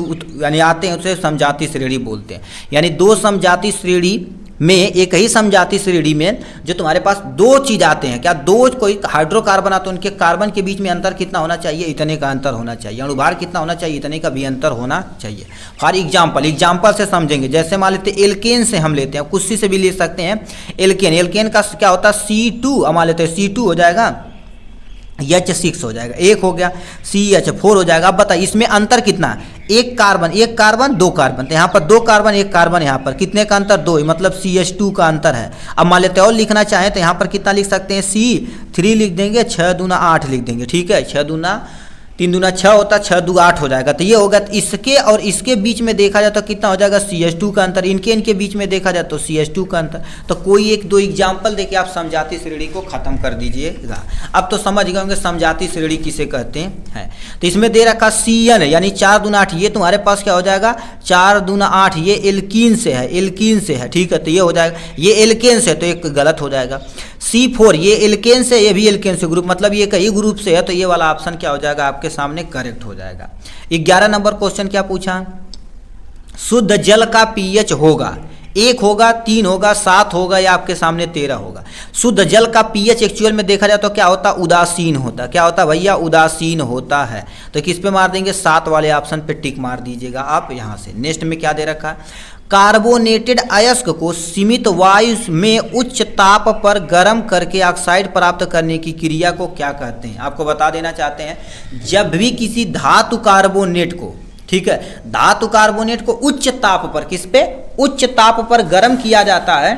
यानी आते हैं, उसे समजाति श्रेणी बोलते हैं। यानी 2 समजाति श्रेणी में, एक ही समजाति श्रेणी में जो तुम्हारे पास 2 चीज आते हैं, क्या 2 कोई हाइड्रोकार्बन आते हैं, उनके कार्बन के बीच में अंतर कितना होना चाहिए, इतने का अंतर होना चाहिए। अणुभार कितना होना चाहिए, इतने का भी अंतर होना चाहिए। फॉर एग्जाम्पल से समझेंगे, जैसे मान लेते हैं एल्केन से हम लेते हैं, कुछ से भी ले सकते हैं। एल्केन का क्या होता है, C2 मान लेते हैं, C2 हो जाएगा, H6 हो जाएगा, 1 हो गया, CH4 हो जाएगा। अब बताइए इसमें अंतर कितना है, 1 कार्बन 2 कार्बन, तो यहाँ पर 2 कार्बन 1 कार्बन, यहाँ पर कितने का अंतर, 2, मतलब CH2 का अंतर है। अब मान लेते हैं और लिखना चाहें तो यहाँ पर कितना लिख सकते हैं, C3 लिख देंगे, 6 दूना 8 लिख देंगे, ठीक है, 6 दूना 3 दूना 6 होता है, 6 दूना 8 हो जाएगा। तो ये होगा, तो इसके और इसके बीच में देखा जाए तो कितना हो जाएगा, CH2 का अंतर, इनके बीच में देखा जाए तो CH2 का अंतर। तो कोई 1-2 एग्जाम्पल देके आप समजाति श्रेणी को खत्म कर दीजिएगा। अब तो समझ गए होंगे समजाति श्रेणी किसे कहते हैं। तो इसमें दे रखा CN यानी 4 दूना 8, ये तुम्हारे पास क्या हो जाएगा, 4 दूना 8, ये एल्कीन से है, ठीक है, तो ये हो जाएगा, ये एल्केन से, तो एक गलत हो जाएगा। C4 ये एल्केन से, ये भी एल्केन से ग्रुप, मतलब ये कई ग्रुप से है, तो ये वाला ऑप्शन क्या हो जाएगा आपके सामने करेक्ट हो जाएगा। 11 नंबर क्वेश्चन क्या पूछा, शुद्ध जल का pH होगा, 1 होगा, 3 होगा, 7 होगा, या आपके सामने 13 होगा। शुद्ध जल का pH एक्चुअल में देखा जाए तो क्या होता, उदासीन होता, क्या होता भैया, उदासीन होता है। तो किस पे मार देंगे, 7 वाले ऑप्शन पे टिक मार दीजिएगा आप यहाँ से। नेक्स्ट में क्या दे रखा है, कार्बोनेटेड अयस्क को सीमित वायु में उच्च ताप पर गर्म करके ऑक्साइड प्राप्त करने की क्रिया को क्या कहते हैं। आपको बता देना चाहते हैं, जब भी किसी धातु कार्बोनेट को, ठीक है, धातु कार्बोनेट को उच्च ताप पर, किस पे, उच्च ताप पर गर्म किया जाता है,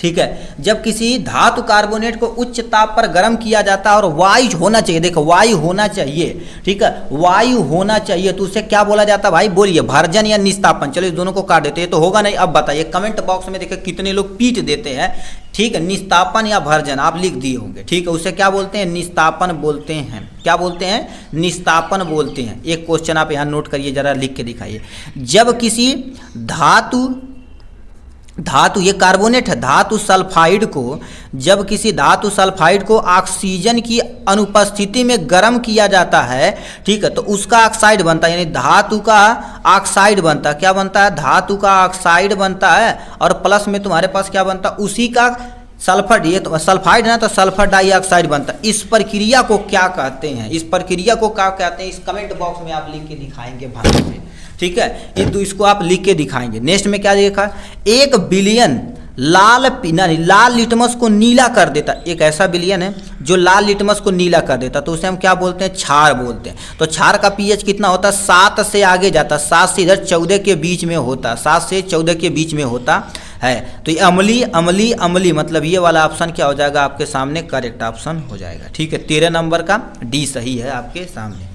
ठीक है, जब किसी धातु कार्बोनेट को उच्च ताप पर गर्म किया जाता है और वायु होना चाहिए, देखो वायु होना चाहिए, ठीक है, वायु होना चाहिए, तो उसे क्या बोला जाता है भाई, बोलिए, भर्जन या निस्तापन। चलो इस दोनों को काट देते हैं, तो होगा नहीं। अब बताइए कमेंट बॉक्स में, देखिए कितने लोग पीट देते हैं, ठीक है, निस्तापन या भर्जन आप लिख दिए होंगे, ठीक है, उसे क्या बोलते हैं, निस्तापन बोलते हैं। क्या बोलते हैं, निस्तापन बोलते हैं। एक क्वेश्चन आप यहाँ नोट करिए, जरा लिख के दिखाइए। जब किसी धातु ये कार्बोनेट है, धातु सल्फाइड को, जब किसी धातु सल्फाइड को ऑक्सीजन की अनुपस्थिति में गर्म किया जाता है, ठीक है, तो उसका ऑक्साइड बनता है, यानी धातु का ऑक्साइड बनता है। क्या बनता है, धातु का ऑक्साइड बनता है, और प्लस में तुम्हारे पास क्या बनता है, उसी का सल्फर, ये तो सल्फाइड है ना, तो सल्फर डाइऑक्साइड बनता है। इस प्रक्रिया को क्या कहते हैं, इस प्रक्रिया को क्या कहते हैं, इस कमेंट बॉक्स में आप लिख के दिखाएंगे भाई में, ठीक है, तो इसको आप लिख के दिखाएंगे। नेक्स्ट में क्या देखा, 1 बिलियन लाल लिटमस को नीला कर देता, एक ऐसा बिलियन है जो लाल लिटमस को नीला कर देता, तो उसे हम क्या बोलते हैं, क्षार बोलते हैं। तो क्षार का pH कितना होता है, 7 से आगे जाता, 7 से इधर 14 के बीच में होता, 7 से 14 के बीच में होता है। तो ये अम्ली मतलब ये वाला ऑप्शन क्या हो जाएगा आपके सामने, करेक्ट ऑप्शन हो जाएगा, ठीक है। 13 नंबर का D सही है आपके सामने।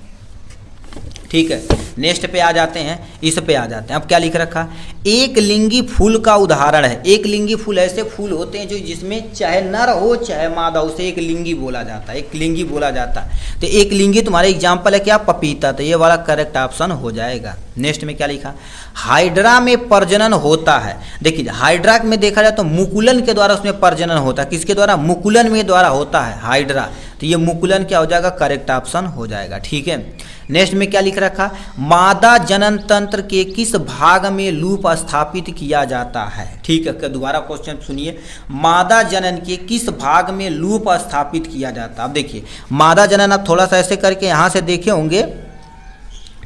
ठीक है, नेक्स्ट पे आ जाते हैं, इस पे आ जाते हैं। अब क्या लिख रखा, एक लिंगी फूल का उदाहरण है। एक लिंगी फूल ऐसे फूल होते हैं जो जिसमें चाहे नर हो चाहे मादा, उसे एक लिंगी बोला जाता है, एक लिंगी बोला जाता है। तो एक लिंगी तुम्हारा एग्जाम्पल है क्या, पपीता, तो ये वाला करेक्ट ऑप्शन हो जाएगा। नेक्स्ट में क्या लिखा, हाइड्रा में प्रजनन होता है। देखिए हाइड्रा में देखा जाए तो मुकुलन के द्वारा उसमें प्रजनन होता है। किसके द्वारा, मुकुलन में द्वारा होता है हाइड्रा, तो ये मुकुलन क्या हो जाएगा, करेक्ट ऑप्शन हो जाएगा। ठीक है, नेक्स्ट में क्या लिख रखा, मादा जनन तंत्र के किस भाग में लूप स्थापित किया जाता है। ठीक है, दोबारा क्वेश्चन सुनिए, मादा जनन के किस भाग में लूप स्थापित किया जाता है। अब देखिए मादा जनन, आप थोड़ा सा ऐसे करके यहाँ से देखे होंगे,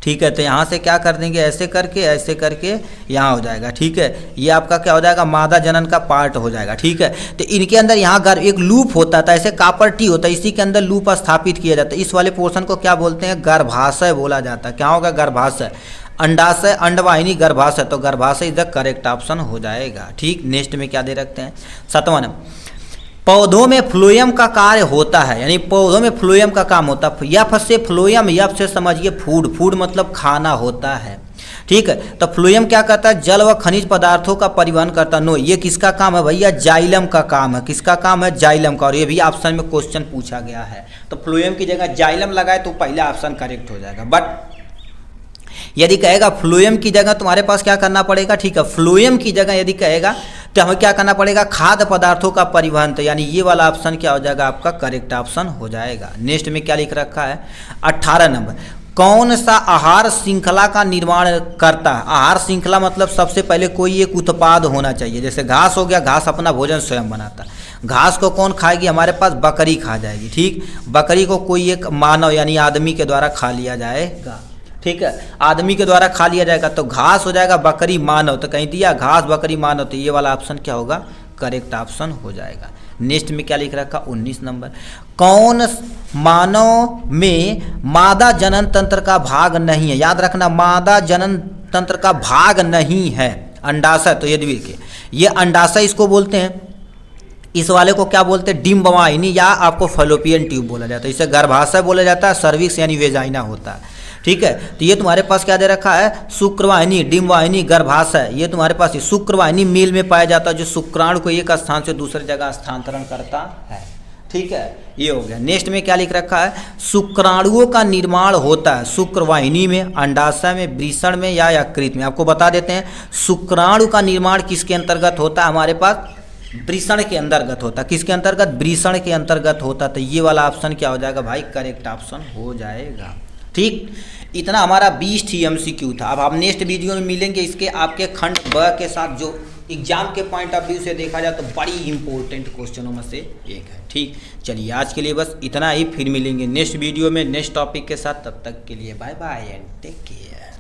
ठीक है, तो यहाँ से क्या कर देंगे, ऐसे करके यहाँ हो जाएगा। ठीक है, ये आपका क्या हो जाएगा, मादा जनन का पार्ट हो जाएगा। ठीक है, तो इनके अंदर यहाँ एक लूप होता था, ऐसे कापर टी होता है, इसी के अंदर लूप स्थापित किया जाता है। इस वाले पोर्शन को क्या बोलते हैं, गर्भाशय बोला जाता है। क्या होगा, गर्भाशय। अंडाशय, अंडवाहिनी, गर्भाशय, तो गर्भाशय इज द करेक्ट ऑप्शन हो जाएगा। ठीक, नेक्स्ट में क्या दे रखते हैं, 7वां नंबर, पौधों में फ्लोएम का कार्य होता है, यानी पौधों में फ्लोएम का काम होता है। यफ से फ्लोएम, यफ से समझिए फूड, फूड मतलब खाना होता है। ठीक है, तो फ्लोएम क्या करता है, जल व खनिज पदार्थों का परिवहन करता है। नो, ये किसका काम है भैया, जाइलम का काम है। किसका काम है, जाइलम का, और ये भी ऑप्शन में क्वेश्चन पूछा गया है। तो फ्लोएम की जगह जाइलम लगाए तो पहला ऑप्शन करेक्ट हो जाएगा। बट यदि कहेगा फ्लोएम की जगह तुम्हारे पास क्या करना पड़ेगा, ठीक है, फ्लोएम की जगह यदि कहेगा तो हमें क्या करना पड़ेगा, खाद्य पदार्थों का परिवहन, तो यानी ये वाला ऑप्शन क्या हो जाएगा, आपका करेक्ट ऑप्शन हो जाएगा। नेक्स्ट में क्या लिख रखा है, 18 नंबर, कौन सा आहार श्रृंखला का निर्माण करता है। आहार श्रृंखला मतलब सबसे पहले कोई एक उत्पाद होना चाहिए। जैसे घास हो गया, घास अपना भोजन स्वयं बनाता है। घास को कौन खाएगी, हमारे पास बकरी खा जाएगी। ठीक, बकरी को कोई एक मानव यानी आदमी के द्वारा खा लिया जाएगा। ठीक है, आदमी के द्वारा खा लिया जाएगा, तो घास हो जाएगा, बकरी मानव, तो कहीं दिया घास बकरी मानव, तो ये वाला ऑप्शन क्या होगा, करेक्ट ऑप्शन हो जाएगा। नेक्स्ट में क्या लिख रखा, 19 नंबर, कौन मानव में मादा जनन तंत्र का भाग नहीं है। याद रखना, मादा जनन तंत्र का भाग नहीं है। अंडाशय, तो ये अंडाशय इसको बोलते हैं। इस वाले को क्या बोलते हैं, डिम्बवाहिनी, या आपको फैलोपियन ट्यूब बोला जाता है। इसे गर्भाशय बोला जाता है, सर्विक्स यानी वेजाइना होता है। ठीक है, तो ये तुम्हारे पास क्या दे रखा है, शुक्रवाहिनी, डिम्बवाहिनी, गर्भाशय, ये तुम्हारे पास शुक्रवाहिनी मेल में पाया जाता है, जो शुक्राणु को एक स्थान से दूसरी जगह स्थानांतरण करता है। ठीक है, ये हो गया। नेक्स्ट में क्या लिख रखा है, शुक्राणुओं का निर्माण होता है शुक्रवाहिनी में, अंडाशय में, वृषण में या यकृत में। आपको बता देते हैं शुक्राणु का निर्माण किसके अंतर्गत होता है, हमारे पास वृषण के अंतर्गत होता है। किसके अंतर्गत, वृषण के अंतर्गत होता। तो ये वाला ऑप्शन क्या हो जाएगा भाई, करेक्ट ऑप्शन हो जाएगा। ठीक, इतना हमारा 20 MCQ था। अब हम नेक्स्ट वीडियो में मिलेंगे इसके आपके खंड ब के साथ, जो एग्जाम के पॉइंट ऑफ व्यू से देखा जाए तो बड़ी इंपॉर्टेंट क्वेश्चनों में से एक है। ठीक, चलिए आज के लिए बस इतना ही, फिर मिलेंगे नेक्स्ट वीडियो में नेक्स्ट टॉपिक के साथ। तब तक के लिए bye bye and take care.